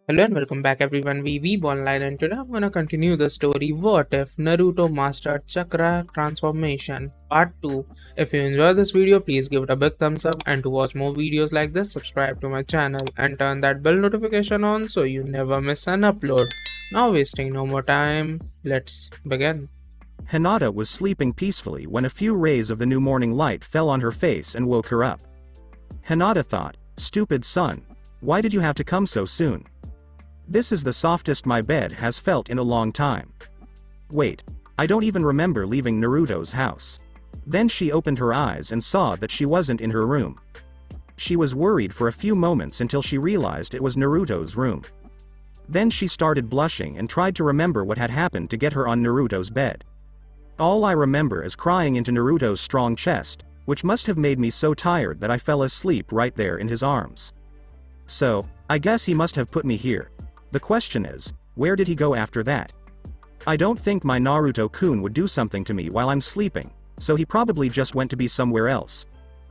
Hello and welcome back everyone, we Weeb Online, and today I'm gonna continue the story What If Naruto Mastered Chakra Transformation Part 2. If you enjoy this video, please give it a big thumbs up, and to watch more videos like this, subscribe to my channel and turn that bell notification on so you never miss an upload. Now wasting no more time, let's begin. Hinata was sleeping peacefully when a few rays of the new morning light fell on her face and woke her up. Hinata thought, "Stupid son. Why did you have to come so soon? This is the softest my bed has felt in a long time. Wait, I don't even remember leaving Naruto's house." Then she opened her eyes and saw that she wasn't in her room. She was worried for a few moments until she realized it was Naruto's room. Then she started blushing and tried to remember what had happened to get her on Naruto's bed. "All I remember is crying into Naruto's strong chest, which must have made me so tired that I fell asleep right there in his arms. So, I guess he must have put me here. The question is, where did he go after that? I don't think my Naruto-kun would do something to me while I'm sleeping, so he probably just went to be somewhere else."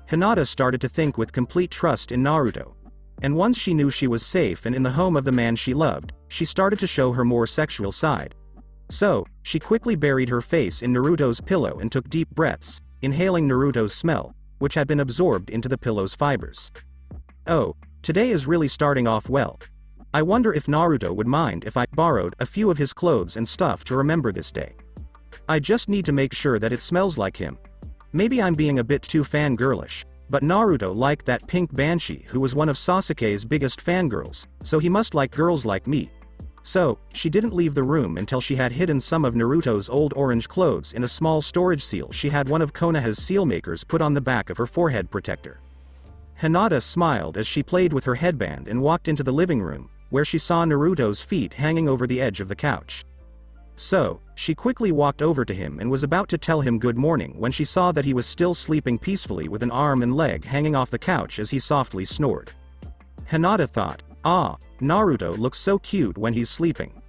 Hinata started to think with complete trust in Naruto. And once she knew she was safe and in the home of the man she loved, she started to show her more sexual side. So, she quickly buried her face in Naruto's pillow and took deep breaths, inhaling Naruto's smell, which had been absorbed into the pillow's fibers. "Oh, today is really starting off well. I wonder if Naruto would mind if I borrowed a few of his clothes and stuff to remember this day. I just need to make sure that it smells like him. Maybe I'm being a bit too fangirlish, but Naruto liked that pink banshee who was one of Sasuke's biggest fangirls, so he must like girls like me." So, she didn't leave the room until she had hidden some of Naruto's old orange clothes in a small storage seal she had one of Konoha's seal makers put on the back of her forehead protector. Hinata smiled as she played with her headband and walked into the living room, where she saw Naruto's feet hanging over the edge of the couch. So, she quickly walked over to him and was about to tell him good morning when she saw that he was still sleeping peacefully with an arm and leg hanging off the couch as he softly snored. Hinata thought, Naruto looks so cute when he's sleeping.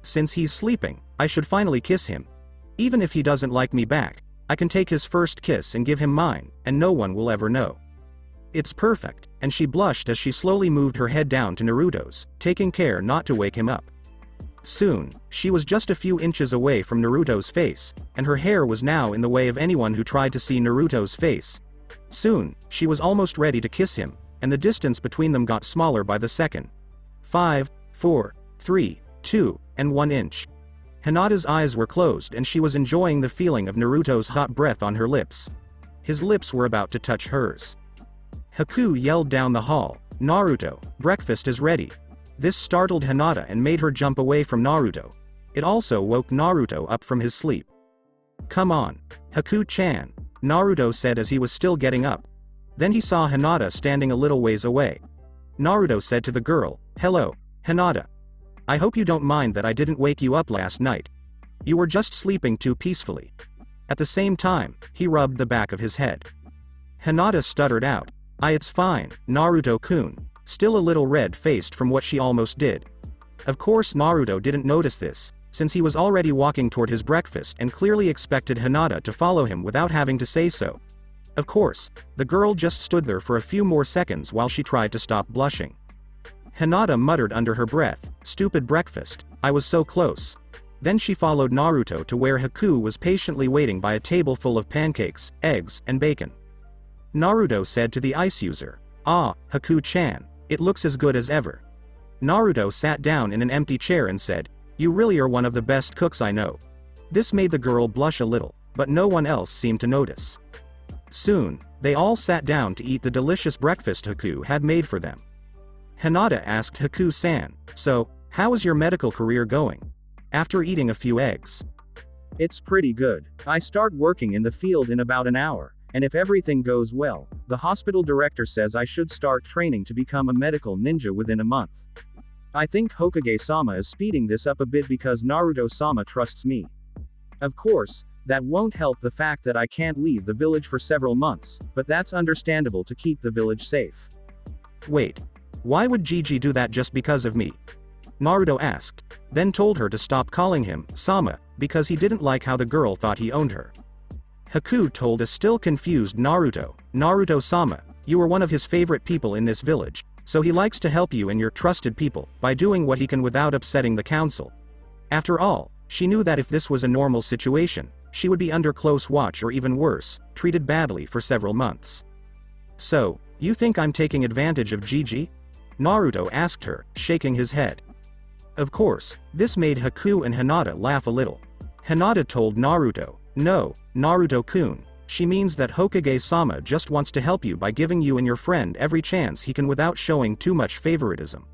Since he's sleeping, I should finally kiss him. Even if he doesn't like me back, I can take his first kiss and give him mine, and no one will ever know. It's perfect," and she blushed as she slowly moved her head down to Naruto's, taking care not to wake him up. Soon, she was just a few inches away from Naruto's face, and her hair was now in the way of anyone who tried to see Naruto's face. Soon, she was almost ready to kiss him, and the distance between them got smaller by the second. 5, 4, 3, 2, and 1 inch. Hinata's eyes were closed and she was enjoying the feeling of Naruto's hot breath on her lips. His lips were about to touch hers. Haku yelled down the hall, "Naruto, breakfast is ready." This startled Hinata and made her jump away from Naruto. It also woke Naruto up from his sleep. "Come on, Haku-chan," Naruto said as he was still getting up. Then he saw Hinata standing a little ways away. Naruto said to the girl, "Hello, Hinata. I hope you don't mind that I didn't wake you up last night. You were just sleeping too peacefully." At the same time, he rubbed the back of his head. Hinata stuttered out, "It's fine, Naruto-kun," still a little red-faced from what she almost did. Of course Naruto didn't notice this, since he was already walking toward his breakfast and clearly expected Hinata to follow him without having to say so. Of course, the girl just stood there for a few more seconds while she tried to stop blushing. Hinata muttered under her breath, "Stupid breakfast, I was so close." Then she followed Naruto to where Haku was patiently waiting by a table full of pancakes, eggs, and bacon. Naruto said to the ice user, Haku-chan, it looks as good as ever." Naruto sat down in an empty chair and said, "You really are one of the best cooks I know." This made the girl blush a little, but no one else seemed to notice. Soon, they all sat down to eat the delicious breakfast Haku had made for them. Hinata asked Haku-san, "So, how is your medical career going?" After eating a few eggs. "It's pretty good. I start working in the field in about an hour. And if everything goes well, the hospital director says I should start training to become a medical ninja within a month. I think Hokage-sama is speeding this up a bit because Naruto-sama trusts me. Of course, that won't help the fact that I can't leave the village for several months, but that's understandable to keep the village safe." "Wait. Why would Gigi do that just because of me?" Naruto asked, then told her to stop calling him Sama, because he didn't like how the girl thought he owned her. Haku told a still confused Naruto, "Naruto-sama, you were one of his favorite people in this village, So he likes to help you and your trusted people, by doing what he can without upsetting the council. After all, she knew that if this was a normal situation, she would be under close watch or even worse, treated badly for several months. So, you think I'm taking advantage of Gigi? Naruto asked her, shaking his head. Of course, this made Haku and Hinata laugh a little. Hinata told Naruto, "No, Naruto-kun, she means that Hokage-sama just wants to help you by giving you and your friend every chance he can without showing too much favoritism.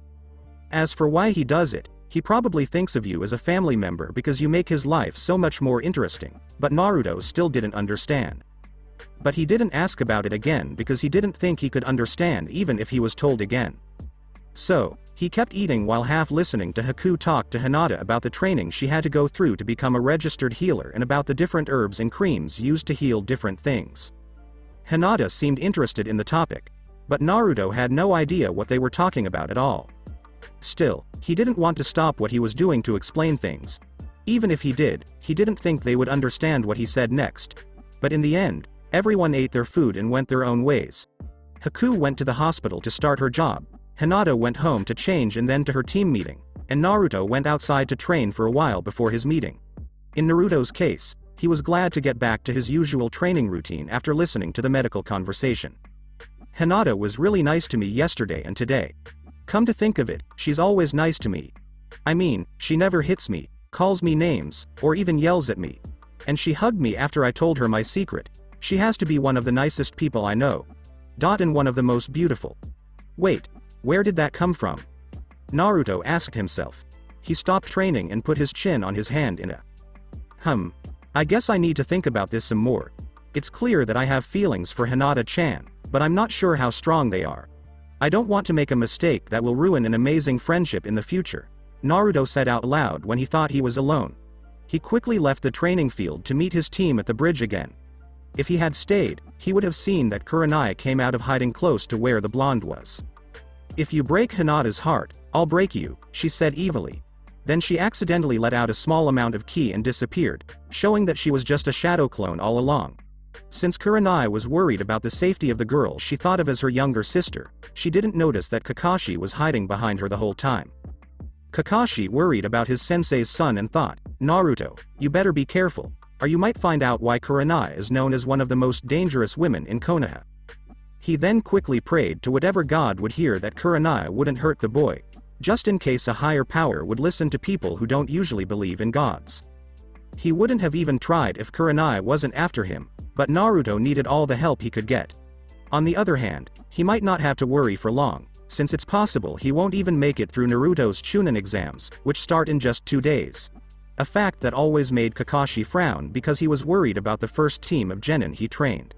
As for why he does it, he probably thinks of you as a family member because you make his life so much more interesting," but Naruto still didn't understand. But he didn't ask about it again because he didn't think he could understand even if he was told again. So, he kept eating while half listening to Haku talk to Hinata about the training she had to go through to become a registered healer and about the different herbs and creams used to heal different things. Hinata seemed interested in the topic, but Naruto had no idea what they were talking about at all. Still, he didn't want to stop what he was doing to explain things. Even if he did, he didn't think they would understand what he said next. But in the end, everyone ate their food and went their own ways. Haku went to the hospital to start her job, Hinata went home to change and then to her team meeting, and Naruto went outside to train for a while before his meeting. In Naruto's case, he was glad to get back to his usual training routine after listening to the medical conversation. Hinata was really nice to me yesterday and today. Come to think of it, she's always nice to me. I mean, she never hits me, calls me names, or even yells at me. And she hugged me after I told her my secret. She has to be one of the nicest people I know. And one of the most beautiful. Wait, where did that come from? Naruto asked himself. He stopped training and put his chin on his hand in a I guess I need to think about this some more. It's clear that I have feelings for Hinata-chan, but I'm not sure how strong they are. I don't want to make a mistake that will ruin an amazing friendship in the future, Naruto said out loud when he thought he was alone. He quickly left the training field to meet his team at the bridge again. If he had stayed, he would have seen that Kurenai came out of hiding close to where the blonde was. "If you break Hinata's heart, I'll break you," she said evilly. Then she accidentally let out a small amount of ki and disappeared, showing that she was just a shadow clone all along. Since Kurenai was worried about the safety of the girl she thought of as her younger sister, she didn't notice that Kakashi was hiding behind her the whole time. Kakashi worried about his sensei's son and thought, "Naruto, you better be careful, or you might find out why Kurenai is known as one of the most dangerous women in Konoha." He then quickly prayed to whatever god would hear that Kurenai wouldn't hurt the boy, just in case a higher power would listen to people who don't usually believe in gods. He wouldn't have even tried if Kurenai wasn't after him, but Naruto needed all the help he could get. On the other hand, he might not have to worry for long, since it's possible he won't even make it through Naruto's Chunin exams, which start in just 2 days. A fact that always made Kakashi frown because he was worried about the first team of genin he trained.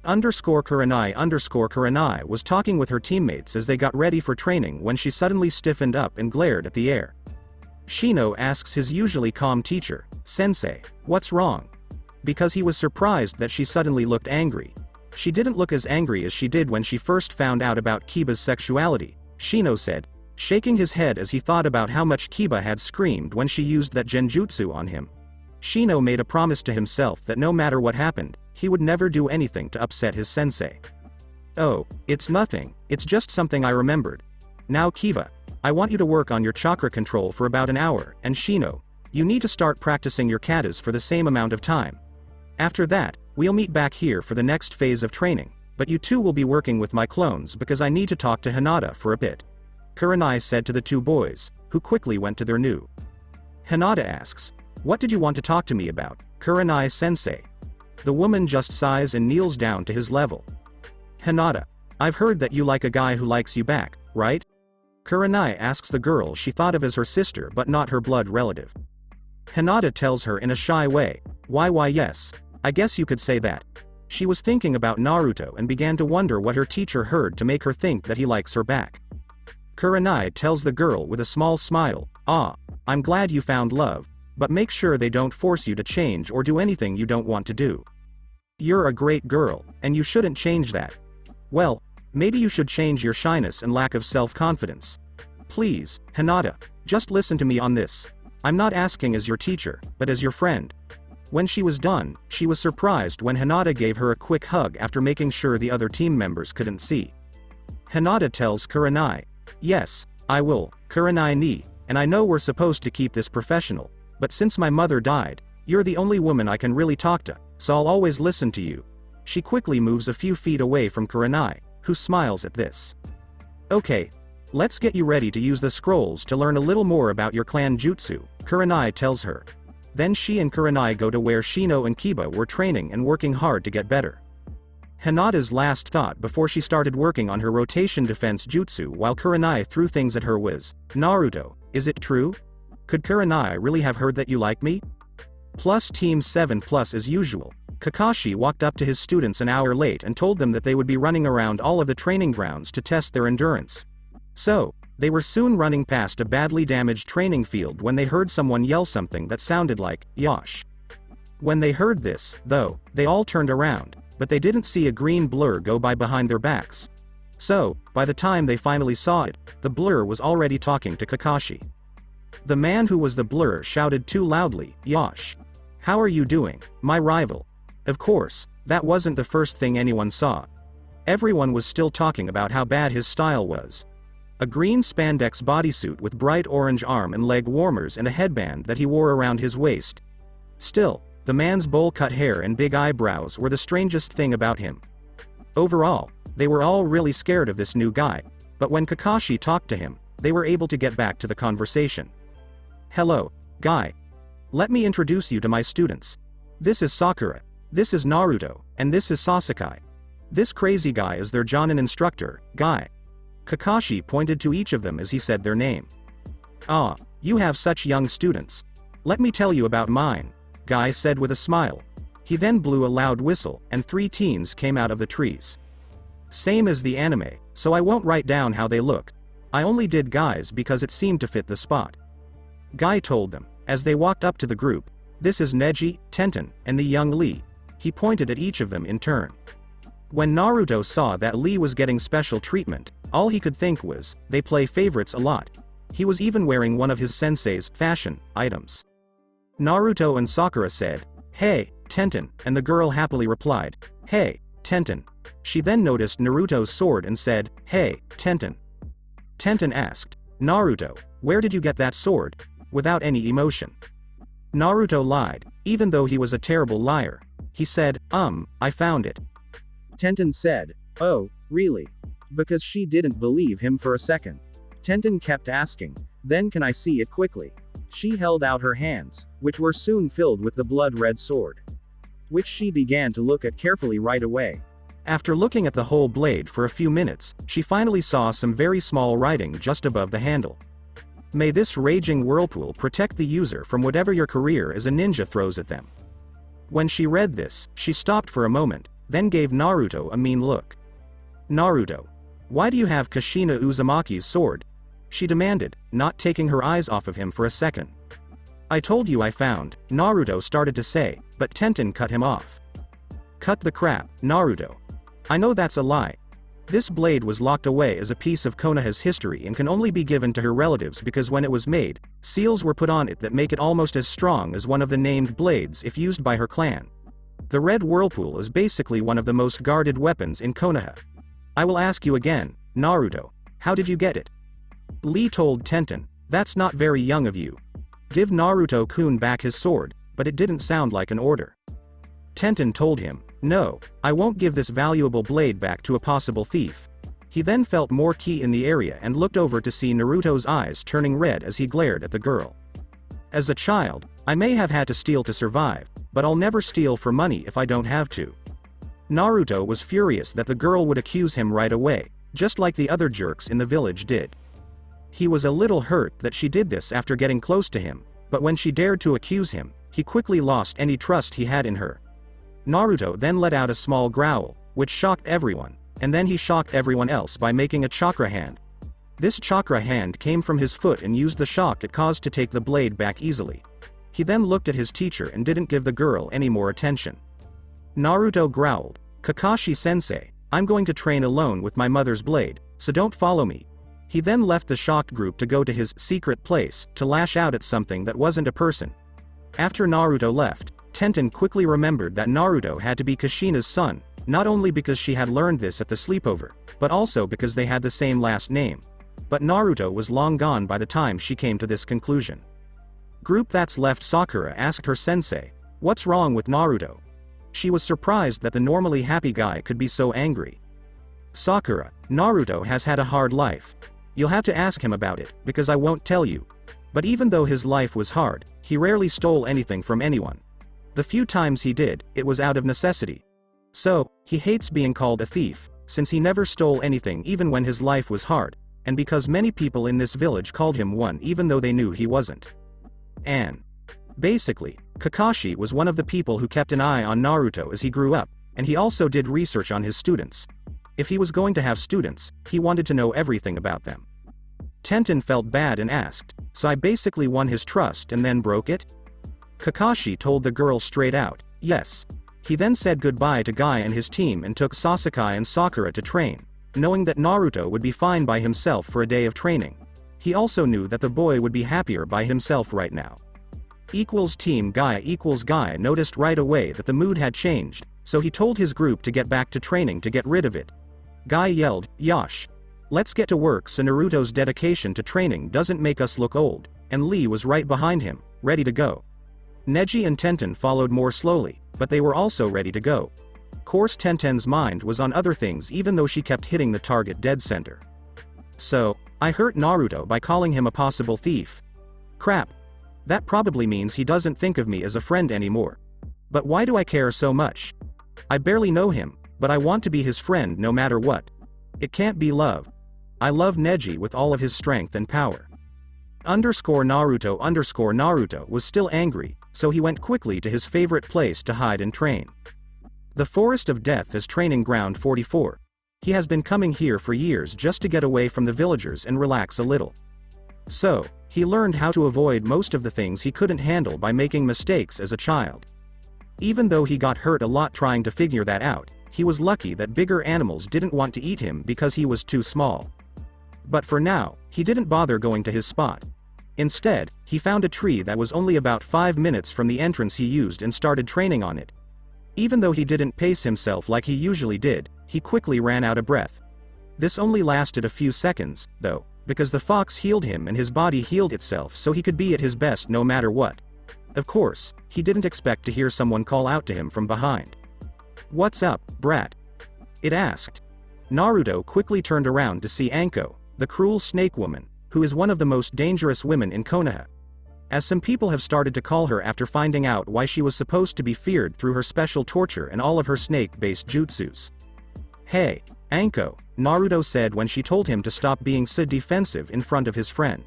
Kurenai was talking with her teammates as they got ready for training when she suddenly stiffened up and glared at the air. Shino asks his usually calm teacher, "Sensei, what's wrong?" Because he was surprised that she suddenly looked angry. She didn't look as angry as she did when she first found out about Kiba's sexuality, Shino said, shaking his head as he thought about how much Kiba had screamed when she used that genjutsu on him. Shino made a promise to himself that no matter what happened, he would never do anything to upset his sensei. "Oh, it's nothing, it's just something I remembered. Now Kiba, I want you to work on your chakra control for about an hour, and Shino, you need to start practicing your katas for the same amount of time. After that, we'll meet back here for the next phase of training, but you two will be working with my clones because I need to talk to Hinata for a bit," Kurenai said to the 2 boys, who quickly went to their new. Hinata asks, "What did you want to talk to me about, Kurenai-sensei?" The woman just sighs and kneels down to his level. "Hinata, I've heard that you like a guy who likes you back, right?" Kurenai asks the girl she thought of as her sister but not her blood relative. Hinata tells her in a shy way, Why yes, I guess you could say that." She was thinking about Naruto and began to wonder what her teacher heard to make her think that he likes her back. Kurenai tells the girl with a small smile, "I'm glad you found love, but make sure they don't force you to change or do anything you don't want to do. You're a great girl, and you shouldn't change that. Well, maybe you should change your shyness and lack of self-confidence. Please, Hinata, just listen to me on this. I'm not asking as your teacher, but as your friend." When she was done, she was surprised when Hinata gave her a quick hug after making sure the other team members couldn't see. Hinata tells Kurenai. Yes, I will, Kurenai ni, and I know we're supposed to keep this professional, but since my mother died, you're the only woman I can really talk to, so I'll always listen to you. She quickly moves a few feet away from Kurenai, who smiles at this. Okay. Let's get you ready to use the scrolls to learn a little more about your clan jutsu, Kurenai tells her. Then she and Kurenai go to where Shino and Kiba were training and working hard to get better. Hinata's last thought before she started working on her rotation defense jutsu while Kurenai threw things at her was, Naruto, is it true? Could Kurenai really have heard that you like me? Plus Team 7 plus as usual. Kakashi walked up to his students an hour late and told them that they would be running around all of the training grounds to test their endurance. So, they were soon running past a badly damaged training field when they heard someone yell something that sounded like, Yosh. When they heard this, though, they all turned around, but they didn't see a green blur go by behind their backs. So, by the time they finally saw it, the blur was already talking to Kakashi. The man who was the blur shouted too loudly, Yosh. How are you doing, my rival? Of course, that wasn't the first thing anyone saw. Everyone was still talking about how bad his style was. A green spandex bodysuit with bright orange arm and leg warmers and a headband that he wore around his waist. Still, the man's bowl-cut hair and big eyebrows were the strangest thing about him. Overall, they were all really scared of this new guy, but when Kakashi talked to him, they were able to get back to the conversation. Hello, guy. Let me introduce you to my students. This is Sakura, this is Naruto, and this is Sasuke. This crazy guy is their Jonin instructor, Guy. Kakashi pointed to each of them as he said their name. Ah, you have such young students. Let me tell you about mine, Guy said with a smile. He then blew a loud whistle, and 3 teens came out of the trees. Same as the anime, so I won't write down how they look. I only did guys because it seemed to fit the spot. Guy told them, as they walked up to the group, this is Neji, Tenten, and the young Lee. He pointed at each of them in turn. When Naruto saw that Lee was getting special treatment, all he could think was, they play favorites a lot. He was even wearing one of his sensei's fashion items. Naruto and Sakura said, hey, Tenten, and the girl happily replied, hey, Tenten. She then noticed Naruto's sword and said, hey, Tenten. Tenten asked, Naruto, where did you get that sword? Without any emotion. Naruto lied, even though he was a terrible liar. He said, I found it. Tenten said, oh, really? Because she didn't believe him for a second. Tenten kept asking, then can I see it quickly? She held out her hands, which were soon filled with the blood-red sword, which she began to look at carefully right away. After looking at the whole blade for a few minutes, she finally saw some very small writing just above the handle. May this raging whirlpool protect the user from whatever your career as a ninja throws at them. When she read this, she stopped for a moment, then gave Naruto a mean look. Naruto. Why do you have Kushina Uzumaki's sword? She demanded, not taking her eyes off of him for a second. I told you I found, Naruto started to say, but Tenten cut him off. Cut the crap, Naruto. I know that's a lie. This blade was locked away as a piece of Konoha's history and can only be given to her relatives because when it was made, seals were put on it that make it almost as strong as one of the named blades if used by her clan. The red whirlpool is basically one of the most guarded weapons in Konoha. I will ask you again, Naruto, how did you get it? Lee told Tenten, that's not very young of you. Give Naruto-kun back his sword, but it didn't sound like an order. Tenten told him, no, I won't give this valuable blade back to a possible thief. He then felt more ki in the area and looked over to see Naruto's eyes turning red as he glared at the girl. As a child, I may have had to steal to survive, but I'll never steal for money if I don't have to. Naruto was furious that the girl would accuse him right away, just like the other jerks in the village did. He was a little hurt that she did this after getting close to him, but when she dared to accuse him, he quickly lost any trust he had in her. Naruto then let out a small growl, which shocked everyone, and then he shocked everyone else by making a chakra hand. This chakra hand came from his foot and used the shock it caused to take the blade back easily. He then looked at his teacher and didn't give the girl any more attention. Naruto growled, Kakashi-sensei, I'm going to train alone with my mother's blade, so don't follow me. He then left the shocked group to go to his secret place to lash out at something that wasn't a person. After Naruto left, Tenten quickly remembered that Naruto had to be Kushina's son, Not only because she had learned this at the sleepover, but also because they had the same last name. But Naruto was long gone by the time she came to this conclusion. Group that's left. Sakura asked her sensei, "What's wrong with Naruto?" She was surprised that the normally happy guy could be so angry. Sakura, Naruto has had a hard life. You'll have to ask him about it, because I won't tell you. But even though his life was hard, he rarely stole anything from anyone. The few times he did, it was out of necessity. So, he hates being called a thief, since he never stole anything even when his life was hard, and because many people in this village called him one even though they knew he wasn't. And basically, Kakashi was one of the people who kept an eye on Naruto as he grew up, and he also did research on his students. If he was going to have students, he wanted to know everything about them. Tenten felt bad and asked, "So I basically won his trust and then broke it?" Kakashi told the girl straight out, "Yes." He then said goodbye to Guy and his team and took Sasuke and Sakura to train, knowing that Naruto would be fine by himself for a day of training. He also knew that the boy would be happier by himself right now. Team Guy noticed right away that the mood had changed, so he told his group to get back to training to get rid of it. Guy yelled, "Yosh! Let's get to work so Naruto's dedication to training doesn't make us look old," and Lee was right behind him, ready to go. Neji and Tenten followed more slowly, but they were also ready to go. Course Tenten's mind was on other things even though she kept hitting the target dead center. "So, I hurt Naruto by calling him a possible thief. Crap. That probably means he doesn't think of me as a friend anymore. But why do I care so much? I barely know him, but I want to be his friend no matter what. It can't be love. I love Neji with all of his strength and power." Naruto was still angry, so he went quickly to his favorite place to hide and train. The Forest of Death is training ground 44. He has been coming here for years just to get away from the villagers and relax a little. So, he learned how to avoid most of the things he couldn't handle by making mistakes as a child. Even though he got hurt a lot trying to figure that out, he was lucky that bigger animals didn't want to eat him because he was too small. But for now, he didn't bother going to his spot. Instead, he found a tree that was only about 5 minutes from the entrance he used and started training on it. Even though he didn't pace himself like he usually did, he quickly ran out of breath. This only lasted a few seconds, though, because the fox healed him and his body healed itself so he could be at his best no matter what. Of course, he didn't expect to hear someone call out to him from behind. "What's up, brat?" it asked. Naruto quickly turned around to see Anko, the cruel snake woman, who is one of the most dangerous women in Konoha. As some people have started to call her after finding out why she was supposed to be feared through her special torture and all of her snake-based jutsus. "Hey, Anko," Naruto said when she told him to stop being so defensive in front of his friend.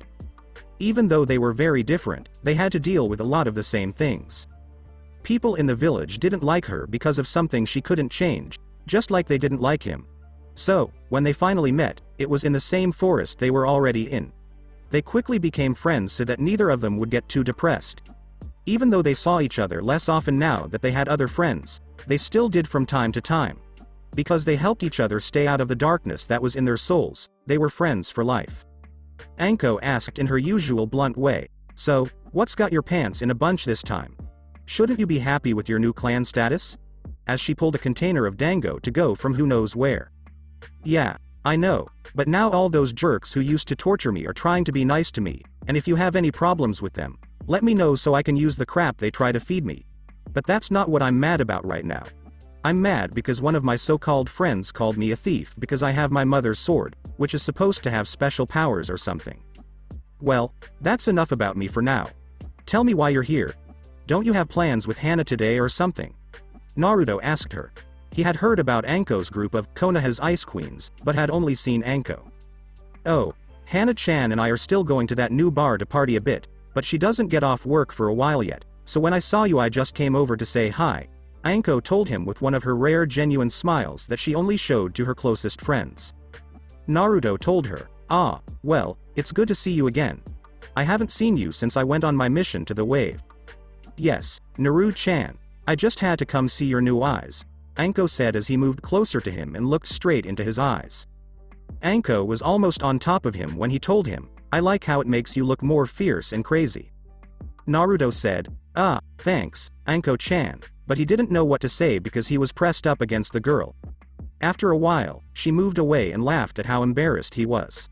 Even though they were very different, they had to deal with a lot of the same things. People in the village didn't like her because of something she couldn't change, just like they didn't like him. So, when they finally met, it was in the same forest they were already in. They quickly became friends so that neither of them would get too depressed. Even though they saw each other less often now that they had other friends, they still did from time to time. Because they helped each other stay out of the darkness that was in their souls, they were friends for life. Anko asked in her usual blunt way, "So, what's got your pants in a bunch this time? Shouldn't you be happy with your new clan status?" As she pulled a container of dango to go from who knows where. "Yeah, I know, but now all those jerks who used to torture me are trying to be nice to me, and if you have any problems with them, let me know so I can use the crap they try to feed me. But that's not what I'm mad about right now. I'm mad because one of my so-called friends called me a thief because I have my mother's sword, which is supposed to have special powers or something. Well, that's enough about me for now. Tell me why you're here. Don't you have plans with Hana today or something?" Naruto asked her. He had heard about Anko's group of Konoha's Ice Queens, but had only seen Anko. "Oh, Hana-chan and I are still going to that new bar to party a bit, but she doesn't get off work for a while yet, so when I saw you I just came over to say hi," Anko told him with one of her rare genuine smiles that she only showed to her closest friends. Naruto told her, "Ah, well, it's good to see you again. I haven't seen you since I went on my mission to the Wave." "Yes, Naru-chan, I just had to come see your new eyes," Anko said as he moved closer to him and looked straight into his eyes. Anko was almost on top of him when he told him, "I like how it makes you look more fierce and crazy." Naruto said, "Ah, thanks, Anko-chan, but he didn't know what to say because he was pressed up against the girl. After a while, she moved away and laughed at how embarrassed he was.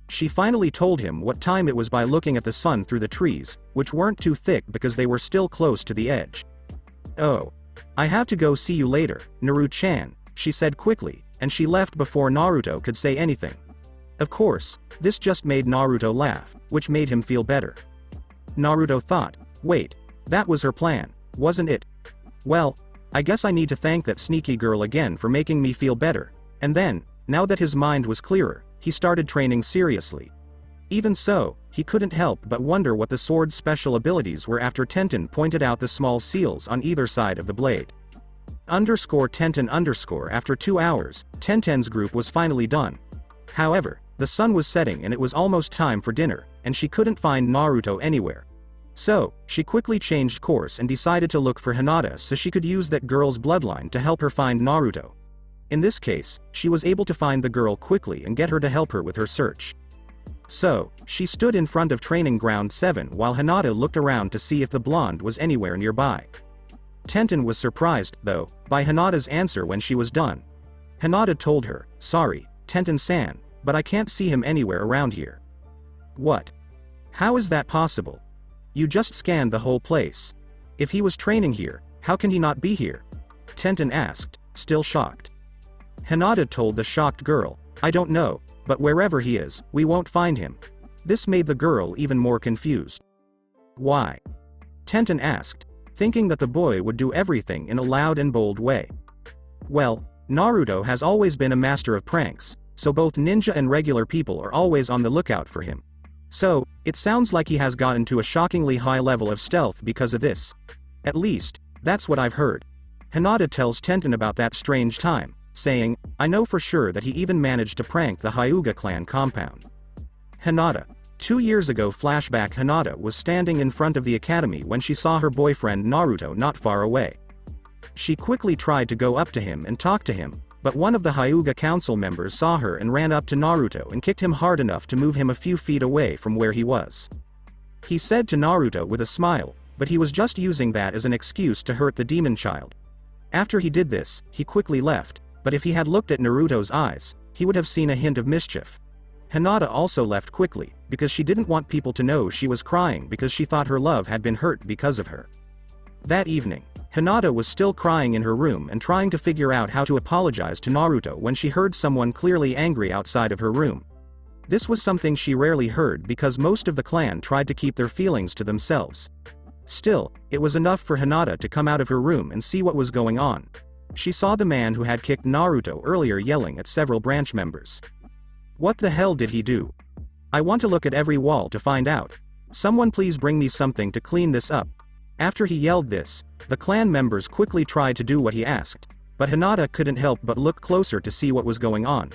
She finally told him what time it was by looking at the sun through the trees, which weren't too thick because they were still close to the edge. "Oh. I have to go, see you later, Naruto-chan," she said quickly, and she left before Naruto could say anything. Of course, this just made Naruto laugh, which made him feel better. Naruto thought, wait, that was her plan, wasn't it? Well, I guess I need to thank that sneaky girl again for making me feel better, and then, now that his mind was clearer, he started training seriously. Even so, he couldn't help but wonder what the sword's special abilities were after Tenten pointed out the small seals on either side of the blade. _Tenten_ After 2 hours, Tenten's group was finally done. However, the sun was setting and it was almost time for dinner, and she couldn't find Naruto anywhere. So, she quickly changed course and decided to look for Hinata so she could use that girl's bloodline to help her find Naruto. In this case, she was able to find the girl quickly and get her to help her with her search. So, she stood in front of Training Ground 7 while Hinata looked around to see if the blonde was anywhere nearby. Tenten was surprised, though, by Hinata's answer when she was done. Hinata told her, "Sorry, Tenten-san, but I can't see him anywhere around here." "What? How is that possible? You just scanned the whole place. If he was training here, how can he not be here?" Tenten asked, still shocked. Hinata told the shocked girl, "I don't know, but wherever he is, we won't find him." This made the girl even more confused. "Why?" Tenten asked, thinking that the boy would do everything in a loud and bold way. "Well, Naruto has always been a master of pranks, so both ninja and regular people are always on the lookout for him. So, it sounds like he has gotten to a shockingly high level of stealth because of this. At least, that's what I've heard." Hinata tells Tenten about that strange time, saying, "I know for sure that he even managed to prank the Hyuga clan compound." Hinata. 2 years ago flashback. Hinata was standing in front of the academy when she saw her boyfriend Naruto not far away. She quickly tried to go up to him and talk to him, but one of the Hyuga council members saw her and ran up to Naruto and kicked him hard enough to move him a few feet away from where he was. He said to Naruto with a smile, but he was just using that as an excuse to hurt the demon child. After he did this, he quickly left, but if he had looked at Naruto's eyes, he would have seen a hint of mischief. Hinata also left quickly, because she didn't want people to know she was crying because she thought her love had been hurt because of her. That evening, Hinata was still crying in her room and trying to figure out how to apologize to Naruto when she heard someone clearly angry outside of her room. This was something she rarely heard because most of the clan tried to keep their feelings to themselves. Still, it was enough for Hinata to come out of her room and see what was going on. She saw the man who had kicked Naruto earlier yelling at several branch members. What the hell did he do? I want to look at every wall to find out. Someone please bring me something to clean this up. After he yelled this, the clan members quickly tried to do what he asked, but Hinata couldn't help but look closer to see what was going on.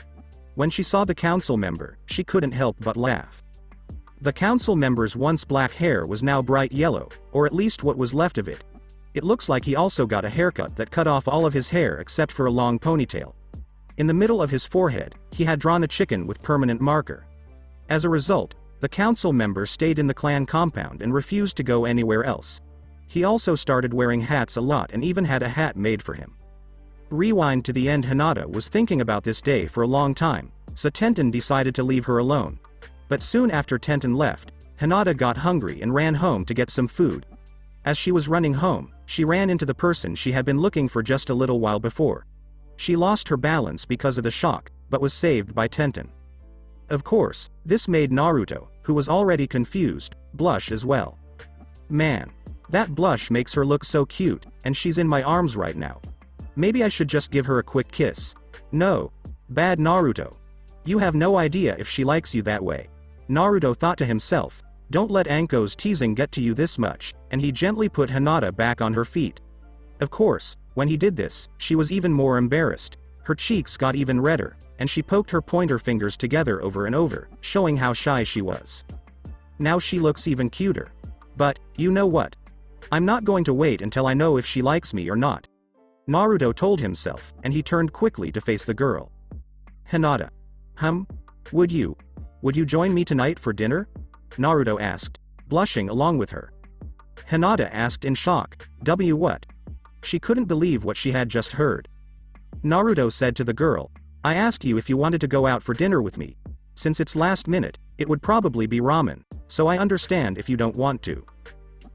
When she saw the council member, she couldn't help but laugh. The council member's once black hair was now bright yellow, or at least what was left of it. It looks like he also got a haircut that cut off all of his hair except for a long ponytail. In the middle of his forehead, he had drawn a chicken with permanent marker. As a result, the council member stayed in the clan compound and refused to go anywhere else. He also started wearing hats a lot and even had a hat made for him. Rewind to the end. Hinata was thinking about this day for a long time, so Tenten decided to leave her alone. But soon after Tenten left, Hinata got hungry and ran home to get some food. As she was running home, she ran into the person she had been looking for just a little while before. She lost her balance because of the shock, but was saved by Tenten. Of course, this made Naruto, who was already confused, blush as well. Man, that blush makes her look so cute, and she's in my arms right now. Maybe I should just give her a quick kiss. No. Bad Naruto. You have no idea if she likes you that way. Naruto thought to himself, don't let Anko's teasing get to you this much, and he gently put Hinata back on her feet. Of course, when he did this, she was even more embarrassed. Her cheeks got even redder, and she poked her pointer fingers together over and over, showing how shy she was. Now she looks even cuter. But, you know what? I'm not going to wait until I know if she likes me or not. Naruto told himself, and he turned quickly to face the girl. Hinata. Would you join me tonight for dinner? Naruto asked, blushing along with her. Hinata asked in shock, what? She couldn't believe what she had just heard. Naruto said to the girl, I asked you if you wanted to go out for dinner with me. Since it's last minute, it would probably be ramen, so I understand if you don't want to.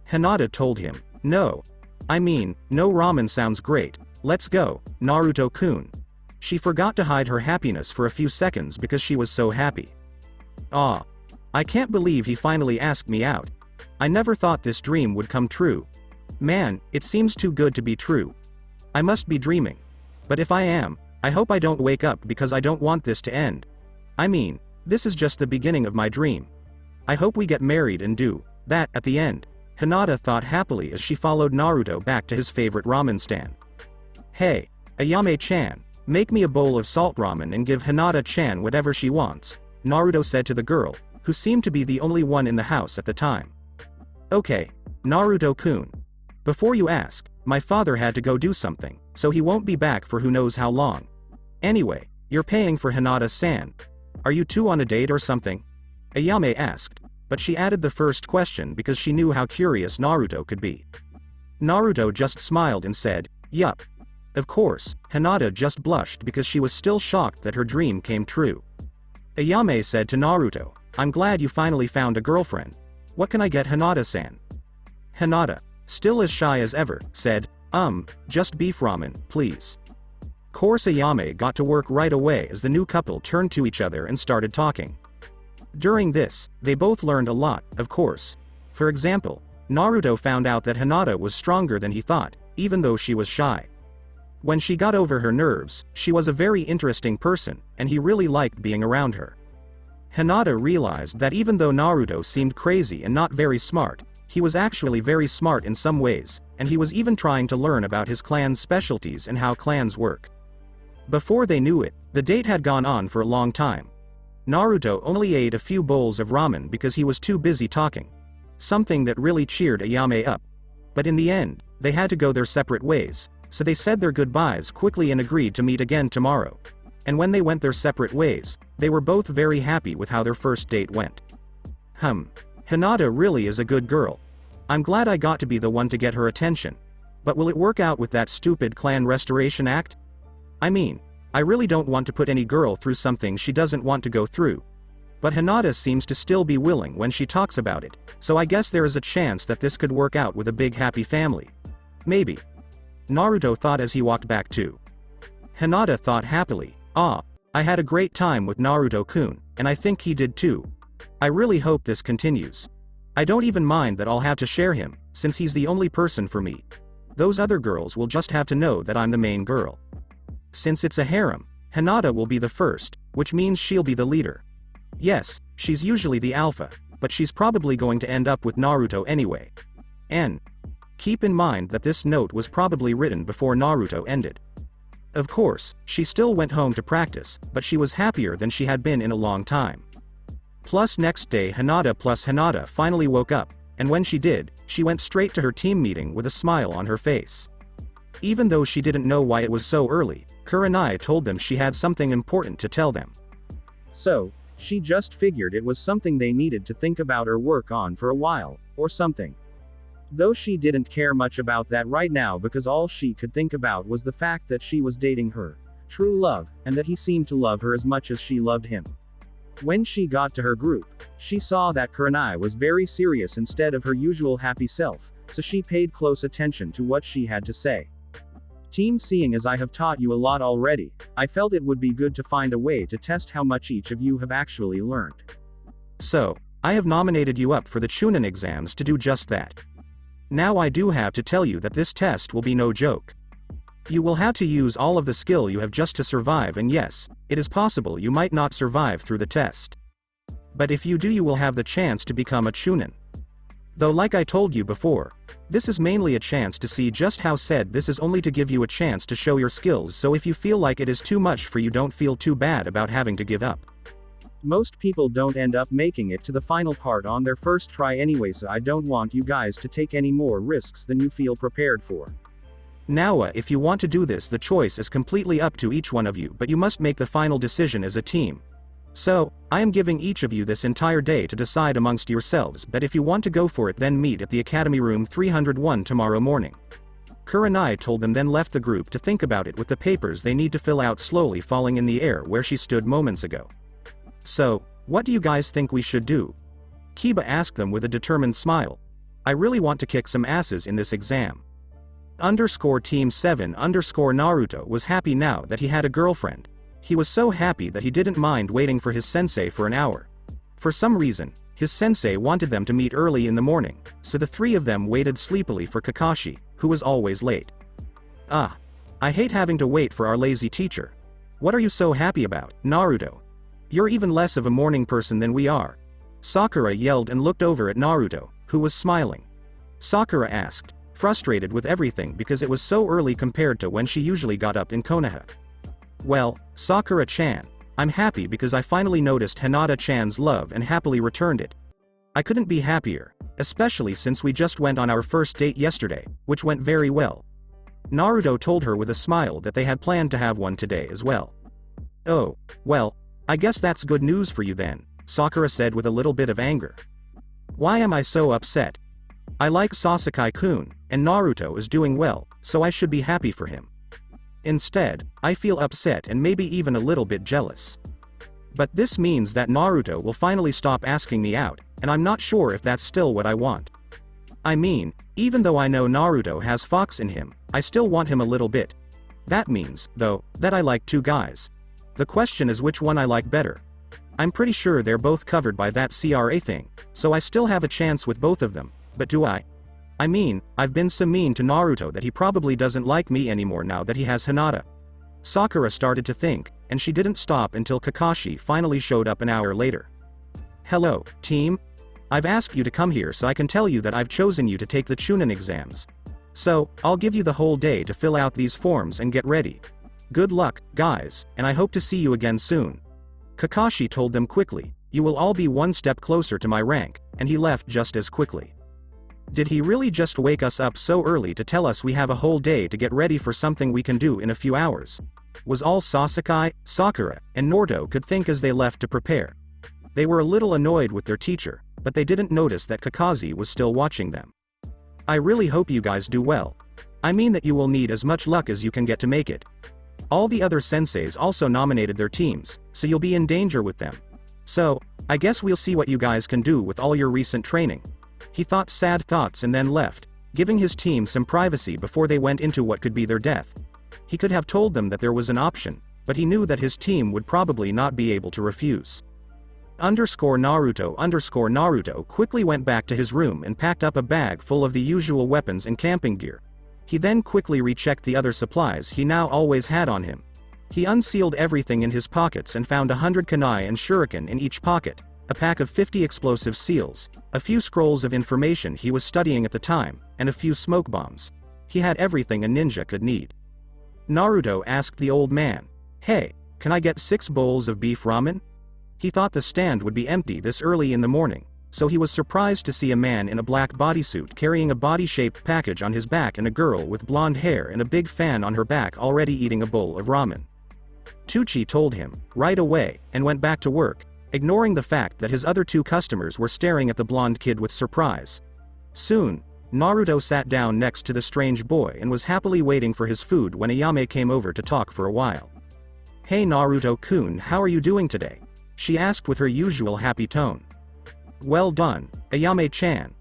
Hinata told him, no. I mean, no ramen sounds great, let's go, Naruto-kun. She forgot to hide her happiness for a few seconds because she was so happy. Ah. I can't believe he finally asked me out. I never thought this dream would come true. Man, it seems too good to be true. I must be dreaming. But if I am, I hope I don't wake up because I don't want this to end. I mean, this is just the beginning of my dream. I hope we get married and do that at the end. Hinata thought happily as she followed Naruto back to his favorite ramen stand. Hey, Ayame-chan, make me a bowl of salt ramen and give Hinata-chan whatever she wants, Naruto said to the girl, who seemed to be the only one in the house at the time. Okay, Naruto-kun. Before you ask, my father had to go do something, so he won't be back for who knows how long. Anyway, you're paying for Hinata-san. Are you two on a date or something? Ayame asked, but she added the first question because she knew how curious Naruto could be. Naruto just smiled and said, yup. Of course, Hinata just blushed because she was still shocked that her dream came true. Ayame said to Naruto, I'm glad you finally found a girlfriend. What can I get Hinata-san? Hinata, still as shy as ever, said, just beef ramen, please. Course Ayame got to work right away as the new couple turned to each other and started talking. During this, they both learned a lot, of course. For example, Naruto found out that Hinata was stronger than he thought, even though she was shy. When she got over her nerves, she was a very interesting person, and he really liked being around her. Hinata realized that even though Naruto seemed crazy and not very smart, he was actually very smart in some ways, and he was even trying to learn about his clan's specialties and how clans work. Before they knew it, the date had gone on for a long time. Naruto only ate a few bowls of ramen because he was too busy talking. Something that really cheered Ayame up. But in the end, they had to go their separate ways, so they said their goodbyes quickly and agreed to meet again tomorrow. And when they went their separate ways, they were both very happy with how their first date went. Hinata really is a good girl. I'm glad I got to be the one to get her attention. But will it work out with that stupid clan restoration act? I mean, I really don't want to put any girl through something she doesn't want to go through. But Hinata seems to still be willing when she talks about it, so I guess there is a chance that this could work out with a big happy family. Maybe. Naruto thought as he walked back too. Hinata thought happily, I had a great time with Naruto-kun, and I think he did too. I really hope this continues. I don't even mind that I'll have to share him, since he's the only person for me. Those other girls will just have to know that I'm the main girl. Since it's a harem, Hinata will be the first, which means she'll be the leader. Yes, she's usually the alpha, but she's probably going to end up with Naruto anyway. And keep in mind that this note was probably written before Naruto ended. Of course, she still went home to practice, but she was happier than she had been in a long time. Plus next day Hinata finally woke up, and when she did, she went straight to her team meeting with a smile on her face. Even though she didn't know why it was so early, Kurenai told them she had something important to tell them. So, she just figured it was something they needed to think about or work on for a while, or something. Though she didn't care much about that right now because all she could think about was the fact that she was dating her true love, and that he seemed to love her as much as she loved him. When she got to her group, she saw that Kurenai was very serious instead of her usual happy self, so she paid close attention to what she had to say. Team, seeing as I have taught you a lot already, I felt it would be good to find a way to test how much each of you have actually learned. So, I have nominated you up for the Chunin exams to do just that. Now I do have to tell you that this test will be no joke. You will have to use all of the skill you have just to survive, and yes, it is possible you might not survive through the test. But if you do, you will have the chance to become a Chunin. Though like I told you before, this is mainly a chance to see just how said this is only to give you a chance to show your skills, so if you feel like it is too much for you, don't feel too bad about having to give up. Most people don't end up making it to the final part on their first try anyway, so I don't want you guys to take any more risks than you feel prepared for. Now if you want to do this, the choice is completely up to each one of you, but you must make the final decision as a team. So, I am giving each of you this entire day to decide amongst yourselves, but if you want to go for it, then meet at the Academy Room 301 tomorrow morning. Kurenai told them, then left the group to think about it with the papers they need to fill out slowly falling in the air where she stood moments ago. So, what do you guys think we should do? Kiba asked them with a determined smile. I really want to kick some asses in this exam. Team 7 Naruto was happy now that he had a girlfriend. He was so happy that he didn't mind waiting for his sensei for an hour. For some reason, his sensei wanted them to meet early in the morning, so the three of them waited sleepily for Kakashi, who was always late. Ah. I hate having to wait for our lazy teacher. What are you so happy about, Naruto? You're even less of a morning person than we are. Sakura yelled and looked over at Naruto, who was smiling. Sakura asked, frustrated with everything because it was so early compared to when she usually got up in Konoha. Well, Sakura-chan, I'm happy because I finally noticed Hinata-chan's love and happily returned it. I couldn't be happier, especially since we just went on our first date yesterday, which went very well. Naruto told her with a smile that they had planned to have one today as well. Oh, well, I guess that's good news for you then, Sakura said with a little bit of anger. Why am I so upset? I like Sasuke-kun, and Naruto is doing well, so I should be happy for him. Instead, I feel upset and maybe even a little bit jealous. But this means that Naruto will finally stop asking me out, and I'm not sure if that's still what I want. I mean, even though I know Naruto has fox in him, I still want him a little bit. That means, though, that I like two guys. The question is which one I like better. I'm pretty sure they're both covered by that CRA thing, so I still have a chance with both of them, but do I? I mean, I've been so mean to Naruto that he probably doesn't like me anymore now that he has Hinata. Sakura started to think, and she didn't stop until Kakashi finally showed up an hour later. Hello, team? I've asked you to come here so I can tell you that I've chosen you to take the Chunin exams. So, I'll give you the whole day to fill out these forms and get ready. Good luck, guys, and I hope to see you again soon. Kakashi told them quickly, you will all be one step closer to my rank, and he left just as quickly. Did he really just wake us up so early to tell us we have a whole day to get ready for something we can do in a few hours? Was all Sasuke, Sakura, and Naruto could think as they left to prepare. They were a little annoyed with their teacher, but they didn't notice that Kakashi was still watching them. I really hope you guys do well. I mean that you will need as much luck as you can get to make it. All the other senseis also nominated their teams, so you'll be in danger with them. So, I guess we'll see what you guys can do with all your recent training. He thought sad thoughts and then left, giving his team some privacy before they went into what could be their death. He could have told them that there was an option, but he knew that his team would probably not be able to refuse. Naruto quickly went back to his room and packed up a bag full of the usual weapons and camping gear. He then quickly rechecked the other supplies he now always had on him. He unsealed everything in his pockets and found 100 kunai and shuriken in each pocket, a pack of 50 explosive seals, a few scrolls of information he was studying at the time, and a few smoke bombs. He had everything a ninja could need. Naruto asked the old man, "Hey, can I get 6 bowls of beef ramen?" He thought the stand would be empty this early in the morning, so he was surprised to see a man in a black bodysuit carrying a body-shaped package on his back and a girl with blonde hair and a big fan on her back already eating a bowl of ramen. Tucci told him, right away, and went back to work, ignoring the fact that his other 2 customers were staring at the blonde kid with surprise. Soon, Naruto sat down next to the strange boy and was happily waiting for his food when Ayame came over to talk for a while. "Hey Naruto-kun, how are you doing today?" she asked with her usual happy tone. "Well done, Ayame-chan."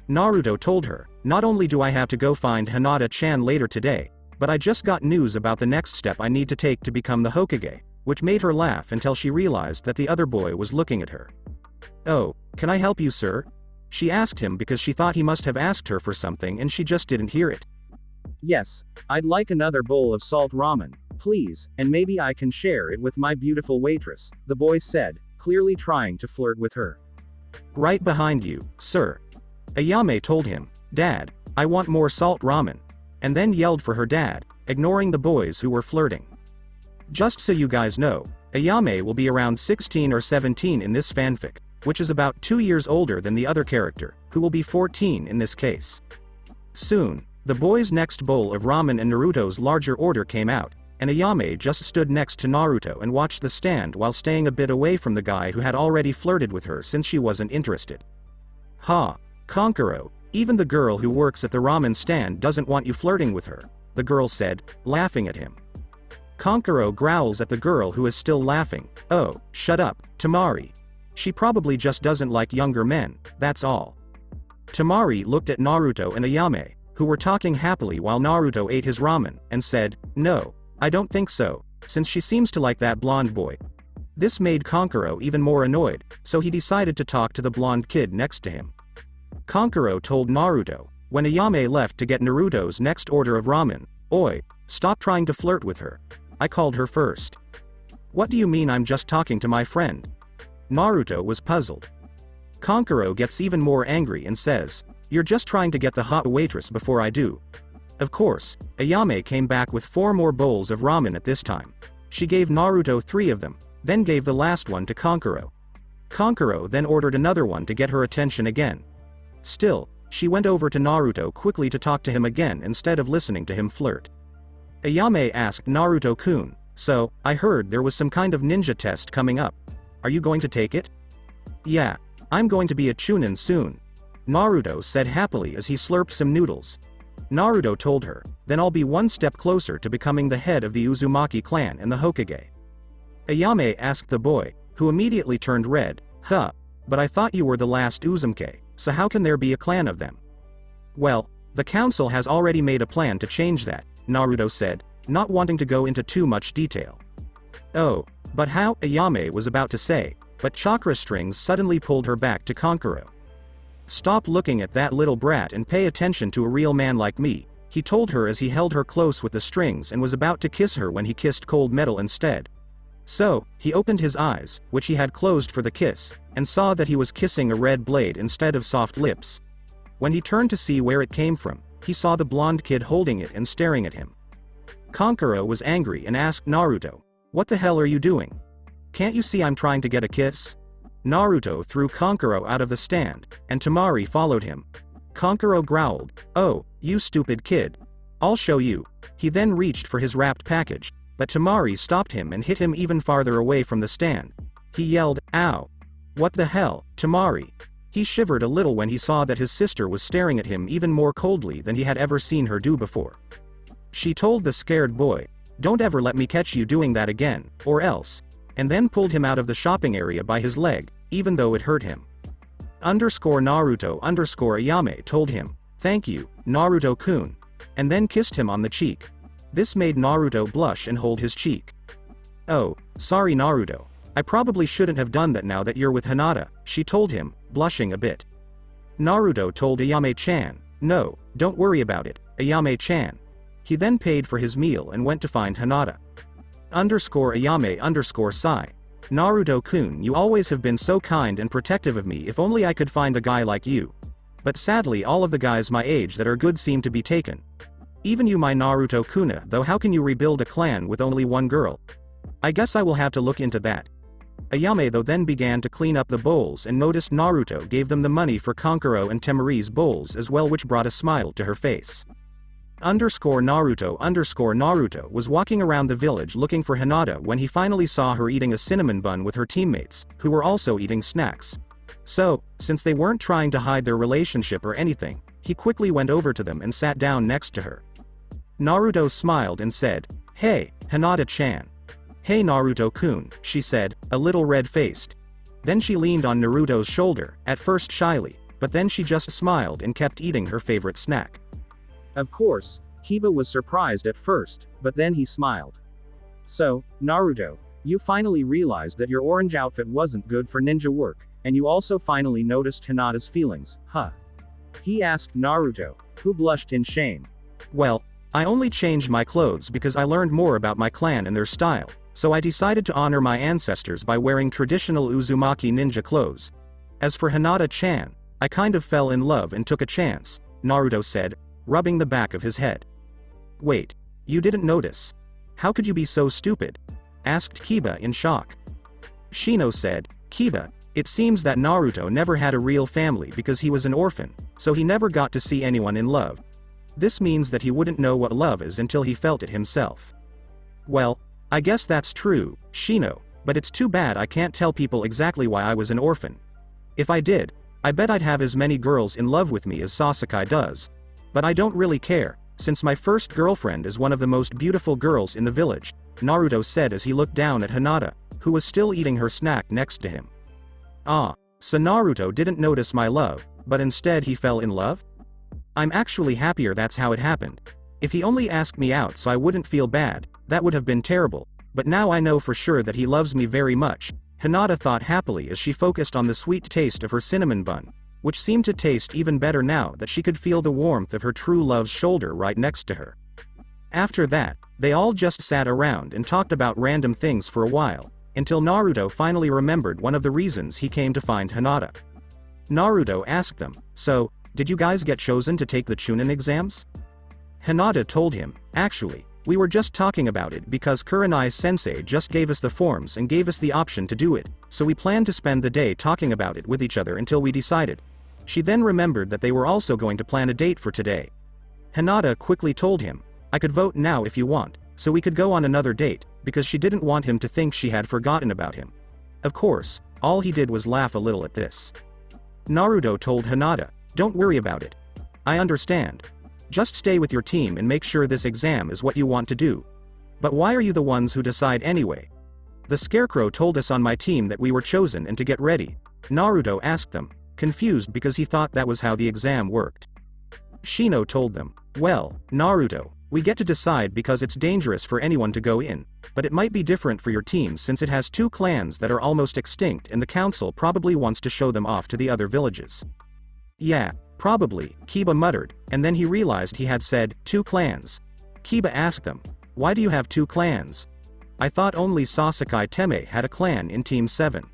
Naruto told her, "Not only do I have to go find Hinata-chan later today, but I just got news about the next step I need to take to become the Hokage," which made her laugh until she realized that the other boy was looking at her. "Oh, can I help you, sir?" she asked him because she thought he must have asked her for something and she just didn't hear it. Yes, I'd like another bowl of salt ramen, please, and maybe I can share it with my beautiful waitress, the boy said, clearly trying to flirt with her. "Right behind you, sir." Ayame told him, "Dad, I want more salt ramen," and then yelled for her dad, ignoring the boys who were flirting. Just so you guys know, Ayame will be around 16 or 17 in this fanfic, which is about 2 years older than the other character, who will be 14 in this case. Soon, the boys' next bowl of ramen and Naruto's larger order came out, and Ayame just stood next to Naruto and watched the stand while staying a bit away from the guy who had already flirted with her since she wasn't interested. "Ha, Konkoro, Even the girl who works at the ramen stand doesn't want you flirting with her, the girl said, laughing at him. Kankuro growls at the girl who is still laughing. Oh, shut up, Tamari. She probably just doesn't like younger men, that's all. Tamari looked at Naruto and Ayame, who were talking happily while Naruto ate his ramen, and said, no, I don't think so, since she seems to like that blonde boy. This made Kankuro even more annoyed, so he decided to talk to the blonde kid next to him. Kankuro told Naruto, when Ayame left to get Naruto's next order of ramen, "Oi, stop trying to flirt with her. I called her first." What do you mean I'm just talking to my friend? Naruto was puzzled. Kankuro gets even more angry and says, you're just trying to get the hot waitress before I do. Of course, Ayame came back with 4 more bowls of ramen at this time. She gave Naruto 3 of them, then gave the last one to Kankuro. Kankuro then ordered another one to get her attention again. Still, she went over to Naruto quickly to talk to him again instead of listening to him flirt. Ayame asked Naruto-kun, so, I heard there was some kind of ninja test coming up. Are you going to take it? Yeah, I'm going to be a chunin soon. Naruto said happily as he slurped some noodles. Naruto told her, then I'll be one step closer to becoming the head of the Uzumaki clan and the Hokage. Ayame asked the boy, who immediately turned red, but I thought you were the last Uzumake, so how can there be a clan of them? Well, the council has already made a plan to change that, Naruto said, not wanting to go into too much detail. Oh, but how? Ayame was about to say, but chakra strings suddenly pulled her back to Kankuro. Stop looking at that little brat and pay attention to a real man like me, he told her as he held her close with the strings and was about to kiss her when he kissed cold metal instead. So, he opened his eyes, which he had closed for the kiss, and saw that he was kissing a red blade instead of soft lips. When he turned to see where it came from, he saw the blonde kid holding it and staring at him. Kankuro was angry and asked Naruto, what the hell are you doing? Can't you see I'm trying to get a kiss? Naruto threw Kankuro out of the stand, and Tamari followed him. Kankuro growled, oh, you stupid kid. I'll show you. He then reached for his wrapped package, but Tamari stopped him and hit him even farther away from the stand. He yelled, ow. What the hell, Tamari? He shivered a little when he saw that his sister was staring at him even more coldly than he had ever seen her do before. She told the scared boy, don't ever let me catch you doing that again, or else, and then pulled him out of the shopping area by his leg, even though it hurt him. Naruto_Ayame told him, thank you, Naruto-kun, and then kissed him on the cheek. This made Naruto blush and hold his cheek. Oh, sorry Naruto. I probably shouldn't have done that now that you're with Hinata, she told him, blushing a bit. Naruto told Ayame-chan, no, don't worry about it, Ayame-chan. He then paid for his meal and went to find Hinata. _Ayame_sigh. Naruto-kun, you always have been so kind and protective of me. If only I could find a guy like you. But sadly all of the guys my age that are good seem to be taken. Even you, my Naruto-kuna, though how can you rebuild a clan with only one girl? I guess I will have to look into that. Ayame though then began to clean up the bowls and noticed Naruto gave them the money for Kankuro and Temari's bowls as well, which brought a smile to her face. Naruto was walking around the village looking for Hinata when he finally saw her eating a cinnamon bun with her teammates, who were also eating snacks. So, since they weren't trying to hide their relationship or anything, he quickly went over to them and sat down next to her. Naruto smiled and said, hey, Hinata-chan. Hey Naruto-kun, she said, a little red-faced. Then she leaned on Naruto's shoulder, at first shyly, but then she just smiled and kept eating her favorite snack. Of course, Kiba was surprised at first, but then he smiled. So, Naruto, you finally realized that your orange outfit wasn't good for ninja work, and you also finally noticed Hinata's feelings, huh? He asked Naruto, who blushed in shame. Well, I only changed my clothes because I learned more about my clan and their style, so I decided to honor my ancestors by wearing traditional Uzumaki ninja clothes. As for Hinata-chan, I kind of fell in love and took a chance, Naruto said, rubbing the back of his head. Wait, you didn't notice? How could you be so stupid? Asked Kiba in shock. Shino said, Kiba, it seems that Naruto never had a real family because he was an orphan, so he never got to see anyone in love. This means that he wouldn't know what love is until he felt it himself. Well, I guess that's true, Shino, but it's too bad I can't tell people exactly why I was an orphan. If I did, I bet I'd have as many girls in love with me as Sasuke does. But I don't really care, since my first girlfriend is one of the most beautiful girls in the village, Naruto said as he looked down at Hinata, who was still eating her snack next to him. Ah, so Naruto didn't notice my love, but instead he fell in love? I'm actually happier that's how it happened. If he only asked me out so I wouldn't feel bad, that would have been terrible, but now I know for sure that he loves me very much, Hinata thought happily as she focused on the sweet taste of her cinnamon bun, which seemed to taste even better now that she could feel the warmth of her true love's shoulder right next to her. After that, they all just sat around and talked about random things for a while, until Naruto finally remembered one of the reasons he came to find Hinata. Naruto asked them, "So, did you guys get chosen to take the Chunin exams?" Hinata told him, "Actually, we were just talking about it because Kurenai-sensei just gave us the forms and gave us the option to do it, so we planned to spend the day talking about it with each other until we decided." She then remembered that they were also going to plan a date for today. Hinata quickly told him, "I could vote now if you want, so we could go on another date," because she didn't want him to think she had forgotten about him. Of course, all he did was laugh a little at this. Naruto told Hinata, "Don't worry about it. I understand. Just stay with your team and make sure this exam is what you want to do. But why are you the ones who decide anyway?" "The Scarecrow told us on my team that we were chosen and to get ready," Naruto asked them, confused because he thought that was how the exam worked. Shino told them, "Well, Naruto, we get to decide because it's dangerous for anyone to go in, but it might be different for your team since it has two clans that are almost extinct and the council probably wants to show them off to the other villages." "Yeah, probably," Kiba muttered, and then he realized he had said, "two clans." Kiba asked them, "Why do you have two clans? I thought only Sasuke Teme had a clan in Team 7.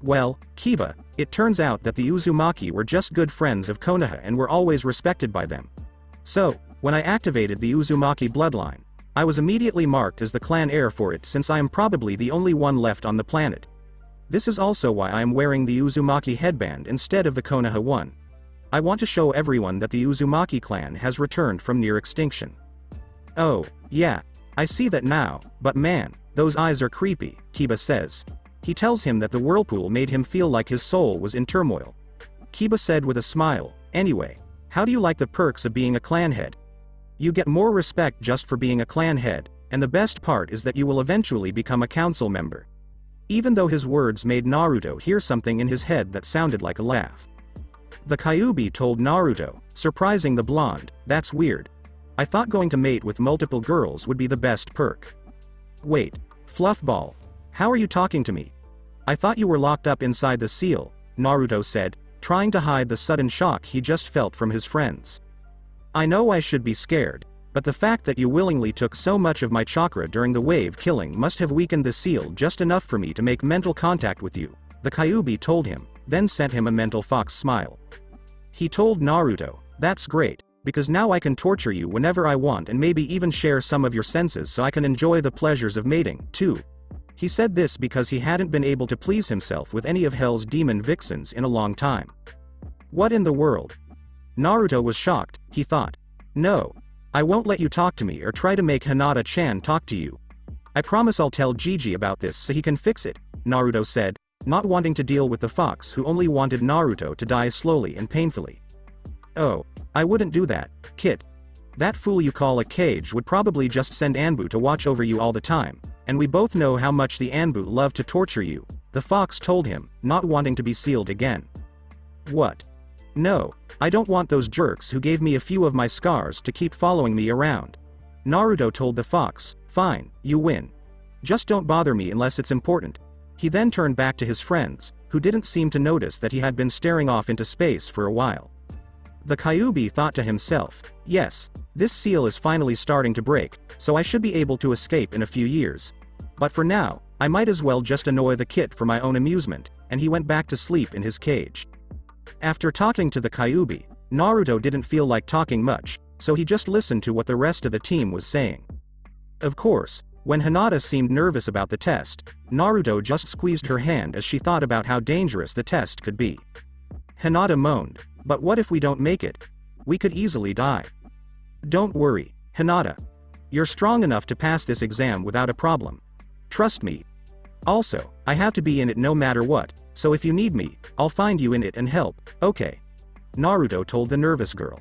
"Well, Kiba, it turns out that the Uzumaki were just good friends of Konoha and were always respected by them. So, when I activated the Uzumaki bloodline, I was immediately marked as the clan heir for it since I am probably the only one left on the planet. This is also why I am wearing the Uzumaki headband instead of the Konoha one. I want to show everyone that the Uzumaki clan has returned from near extinction." "Oh, yeah, I see that now, but man, those eyes are creepy," Kiba says. He tells him that the whirlpool made him feel like his soul was in turmoil. Kiba said with a smile, "Anyway, how do you like the perks of being a clan head? You get more respect just for being a clan head, and the best part is that you will eventually become a council member." Even though his words made Naruto hear something in his head that sounded like a laugh. The Kyubi told Naruto, surprising the blonde, "That's weird. I thought going to mate with multiple girls would be the best perk." "Wait, Fluffball, how are you talking to me? I thought you were locked up inside the seal," Naruto said, trying to hide the sudden shock he just felt from his friends. "I know I should be scared, but the fact that you willingly took so much of my chakra during the wave killing must have weakened the seal just enough for me to make mental contact with you," the Kyubi told him, then sent him a mental fox smile. He told Naruto, "That's great, because now I can torture you whenever I want and maybe even share some of your senses so I can enjoy the pleasures of mating, too." He said this because he hadn't been able to please himself with any of Hell's demon vixens in a long time. What in the world? Naruto was shocked, he thought. "No. I won't let you talk to me or try to make Hinata-chan talk to you. I promise I'll tell Gigi about this so he can fix it," Naruto said, not wanting to deal with the fox who only wanted Naruto to die slowly and painfully. "Oh, I wouldn't do that, Kit. That fool you call a cage would probably just send Anbu to watch over you all the time, and we both know how much the Anbu love to torture you," the fox told him, not wanting to be sealed again. "What? No, I don't want those jerks who gave me a few of my scars to keep following me around." Naruto told the fox, "Fine, you win. Just don't bother me unless it's important." He then turned back to his friends, who didn't seem to notice that he had been staring off into space for a while. The Kyubi thought to himself, "Yes, this seal is finally starting to break, so I should be able to escape in a few years. But for now, I might as well just annoy the Kit for my own amusement," and he went back to sleep in his cage. After talking to the Kyubi, Naruto didn't feel like talking much, so he just listened to what the rest of the team was saying. Of course, when Hinata seemed nervous about the test, Naruto just squeezed her hand as she thought about how dangerous the test could be. Hinata moaned, "But what if we don't make it? We could easily die." "Don't worry, Hinata. You're strong enough to pass this exam without a problem. Trust me. Also, I have to be in it no matter what, So if you need me, I'll find you in it and help, okay? Naruto told the nervous girl.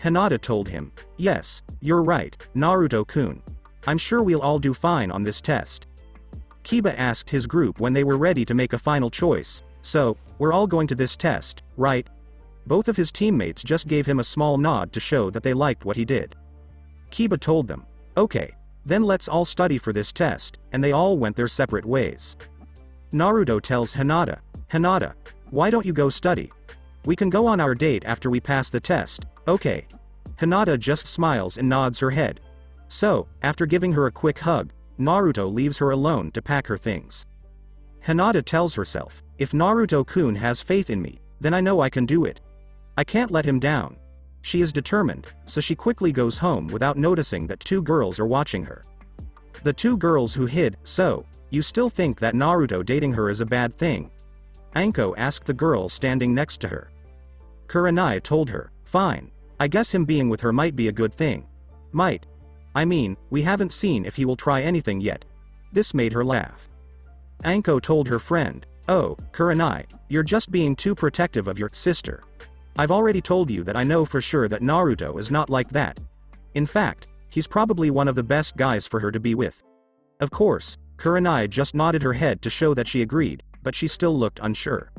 Hinata told him, yes, you're right, Naruto-kun. I'm sure we'll all do fine on this test. Kiba asked his group when they were ready to make a final choice, so, we're all going to this test, right? Both of his teammates just gave him a small nod to show that they liked what he did. Kiba told them, okay, then let's all study for this test, and they all went their separate ways. Naruto tells Hinata, Hinata, why don't you go study? We can go on our date after we pass the test, okay? Hinata just smiles and nods her head. So, after giving her a quick hug, Naruto leaves her alone to pack her things. Hinata tells herself, if Naruto-kun has faith in me, then I know I can do it. I can't let him down. She is determined, so she quickly goes home without noticing that two girls are watching her. The two girls who hid, so, you still think that Naruto dating her is a bad thing? Anko asked the girl standing next to her. Kurenai told her, fine, I guess him being with her might be a good thing. Might. I mean, we haven't seen if he will try anything yet. This made her laugh. Anko told her friend, oh, Kurenai, you're just being too protective of your sister. I've already told you that I know for sure that Naruto is not like that. In fact, he's probably one of the best guys for her to be with. Of course, Kurenai just nodded her head to show that she agreed, but she still looked unsure.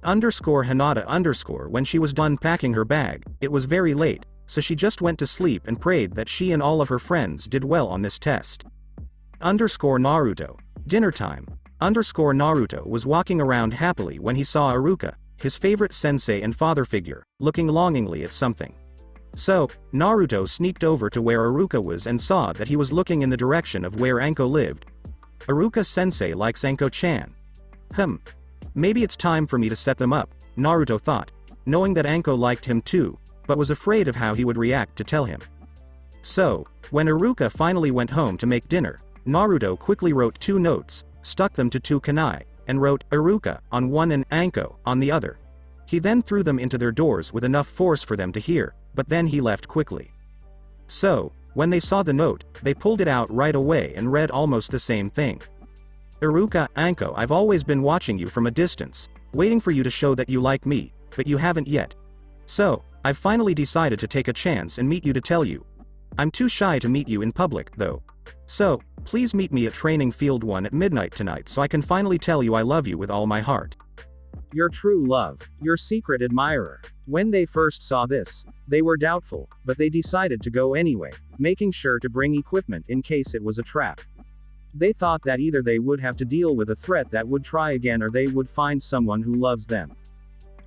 Hinata when she was done packing her bag, it was very late, so she just went to sleep and prayed that she and all of her friends did well on this test. Naruto, dinner time. Naruto was walking around happily when he saw Iruka, his favorite sensei and father figure, looking longingly at something. So, Naruto sneaked over to where Iruka was and saw that he was looking in the direction of where Anko lived. Iruka-sensei likes Anko-chan. Maybe it's time for me to set them up, Naruto thought, knowing that Anko liked him too, but was afraid of how he would react to tell him. So, when Iruka finally went home to make dinner, Naruto quickly wrote 2 notes, stuck them to 2 kunai, and wrote Iruka on one and Anko on the other. He then threw them into their doors with enough force for them to hear, but then he left quickly. So, when they saw the note, they pulled it out right away and read almost the same thing. Iruka, Anko, I've always been watching you from a distance, waiting for you to show that you like me, but you haven't yet. So, I've finally decided to take a chance and meet you to tell you. I'm too shy to meet you in public, though. So, please meet me at Training Field 1 at midnight tonight so I can finally tell you I love you with all my heart. Your true love, your secret admirer. When they first saw this, they were doubtful, but they decided to go anyway, making sure to bring equipment in case it was a trap. They thought that either they would have to deal with a threat that would try again or they would find someone who loves them.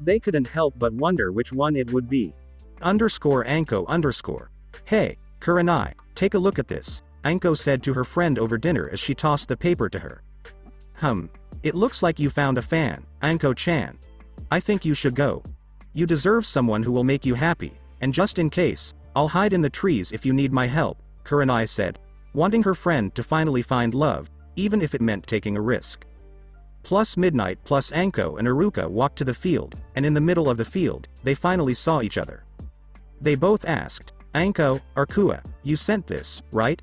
They couldn't help but wonder which one it would be. Anko_. Hey, Kurenai, take a look at this, Anko said to her friend over dinner as she tossed the paper to her. It looks like you found a fan, Anko-chan. I think you should go. You deserve someone who will make you happy, and just in case, I'll hide in the trees if you need my help, Kurenai said, wanting her friend to finally find love, even if it meant taking a risk. Midnight plus Anko and Iruka walked to the field, and in the middle of the field, they finally saw each other. They both asked, Anko, Arkua, you sent this, right?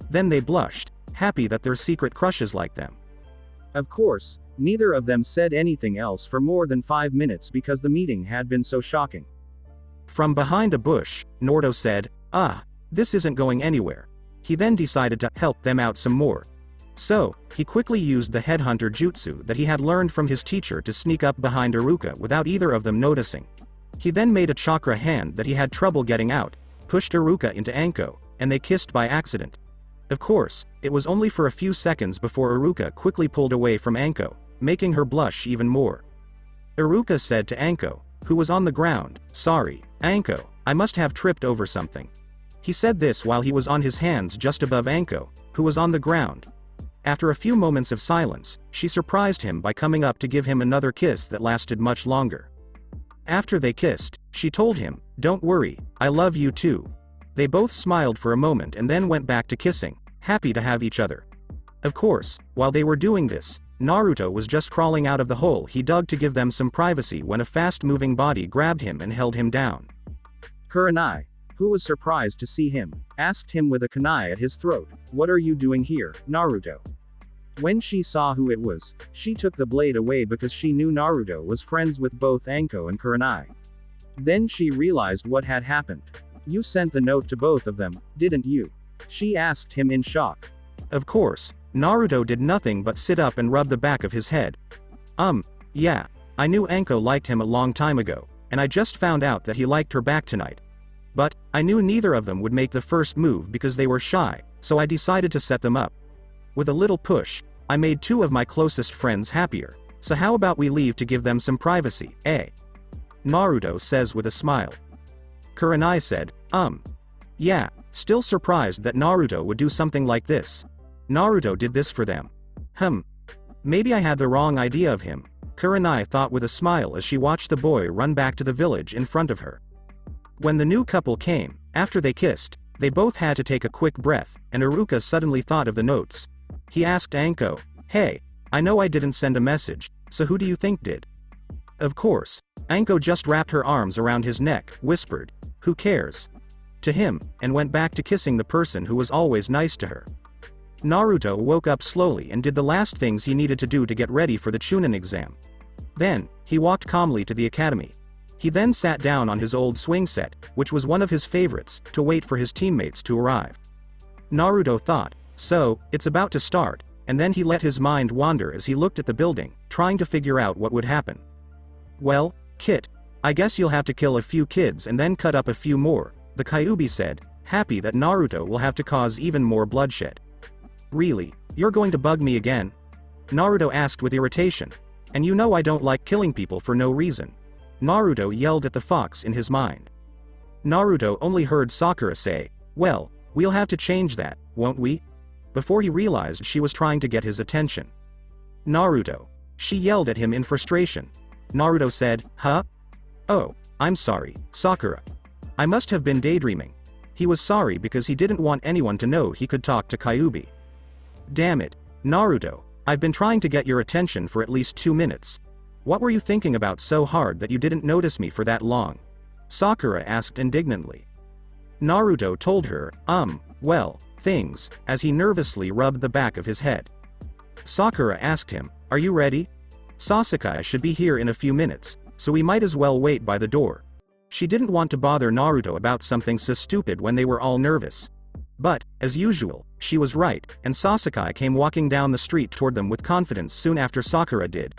Then they blushed, happy that their secret crushes like them. Of course, neither of them said anything else for more than 5 minutes because the meeting had been so shocking. From behind a bush, Naruto said, this isn't going anywhere. He then decided to help them out some more. So, he quickly used the headhunter jutsu that he had learned from his teacher to sneak up behind Iruka without either of them noticing. He then made a chakra hand that he had trouble getting out, pushed Iruka into Anko, and they kissed by accident. Of course, it was only for a few seconds before Iruka quickly pulled away from Anko, making her blush even more. Iruka said to Anko, who was on the ground, sorry, Anko, I must have tripped over something. He said this while he was on his hands just above Anko, who was on the ground. After a few moments of silence, she surprised him by coming up to give him another kiss that lasted much longer. After they kissed, she told him, don't worry, I love you too. They both smiled for a moment and then went back to kissing, happy to have each other. Of course, while they were doing this, Naruto was just crawling out of the hole he dug to give them some privacy when a fast-moving body grabbed him and held him down. Kurenai, who was surprised to see him, asked him with a kunai at his throat, what are you doing here, Naruto? When she saw who it was, she took the blade away because she knew Naruto was friends with both Anko and Kurenai. Then she realized what had happened. You sent the note to both of them, didn't you? She asked him in shock. Of course, Naruto did nothing but sit up and rub the back of his head. Yeah. I knew Anko liked him a long time ago, and I just found out that he liked her back tonight. But, I knew neither of them would make the first move because they were shy, so I decided to set them up. With a little push, I made two of my closest friends happier, so how about we leave to give them some privacy, eh? Naruto says with a smile. Kurenai said, Yeah, still surprised that Naruto would do something like this. Naruto did this for them. Maybe I had the wrong idea of him, Kurenai thought with a smile as she watched the boy run back to the village in front of her. When the new couple came, after they kissed, they both had to take a quick breath, and Iruka suddenly thought of the notes. He asked Anko, Hey, I know I didn't send a message, so who do you think did? Of course, Anko just wrapped her arms around his neck, whispered, Who cares? To him, and went back to kissing the person who was always nice to her. Naruto woke up slowly and did the last things he needed to do to get ready for the Chunin exam. Then, he walked calmly to the academy. He then sat down on his old swing set, which was one of his favorites, to wait for his teammates to arrive. Naruto thought, so, it's about to start, and then he let his mind wander as he looked at the building, trying to figure out what would happen. Well, Kit, I guess you'll have to kill a few kids and then cut up a few more, the Kyubi said, happy that Naruto will have to cause even more bloodshed. Really, you're going to bug me again? Naruto asked with irritation. And you know I don't like killing people for no reason. Naruto yelled at the fox in his mind. Naruto only heard Sakura say, Well, we'll have to change that, won't we? Before he realized she was trying to get his attention. Naruto. She yelled at him in frustration. Naruto said, Huh? Oh, I'm sorry, Sakura. I must have been daydreaming. He was sorry because he didn't want anyone to know he could talk to Kyubi. Damn it, Naruto, I've been trying to get your attention for at least 2 minutes. What were you thinking about so hard that you didn't notice me for that long? Sakura asked indignantly. Naruto told her, well, things, as he nervously rubbed the back of his head. Sakura asked him, Are you ready? Sasuke should be here in a few minutes, so we might as well wait by the door. She didn't want to bother Naruto about something so stupid when they were all nervous. But, as usual, she was right, and Sasuke came walking down the street toward them with confidence soon after Sakura did.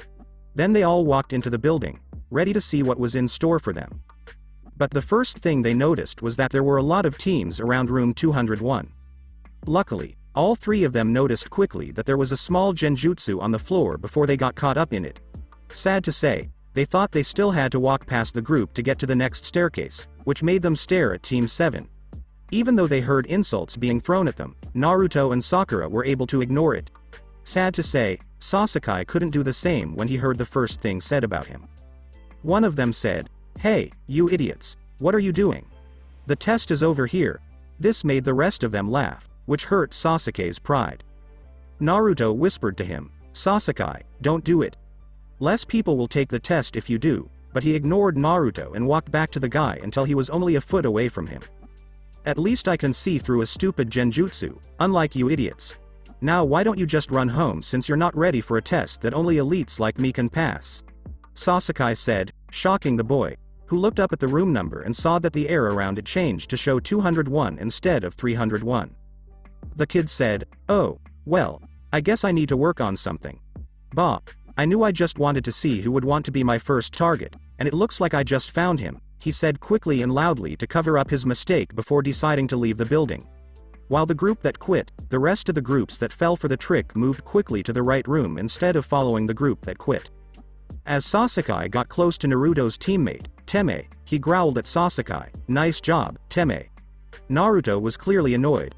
Then they all walked into the building, ready to see what was in store for them. But the first thing they noticed was that there were a lot of teams around room 201. Luckily, all three of them noticed quickly that there was a small genjutsu on the floor before they got caught up in it. Sad to say, they thought they still had to walk past the group to get to the next staircase, which made them stare at Team 7. Even though they heard insults being thrown at them, Naruto and Sakura were able to ignore it. Sad to say, Sasuke couldn't do the same when he heard the first thing said about him. One of them said, Hey, you idiots, what are you doing? The test is over here. This made the rest of them laugh, which hurt Sasuke's pride. Naruto whispered to him, Sasuke, don't do it. Less people will take the test if you do, but he ignored Naruto and walked back to the guy until he was only a foot away from him. At least I can see through a stupid genjutsu, unlike you idiots. Now why don't you just run home since you're not ready for a test that only elites like me can pass? Sasuke said, shocking the boy, who looked up at the room number and saw that the air around it changed to show 201 instead of 301. The kid said, Oh, well, I guess I need to work on something. Bah, I knew I just wanted to see who would want to be my first target, and it looks like I just found him, he said quickly and loudly to cover up his mistake before deciding to leave the building. While the group that quit, the rest of the groups that fell for the trick moved quickly to the right room instead of following the group that quit. As Sasuke got close to Naruto's teammate, Teme, he growled at Sasuke, Nice job, Teme. Naruto was clearly annoyed.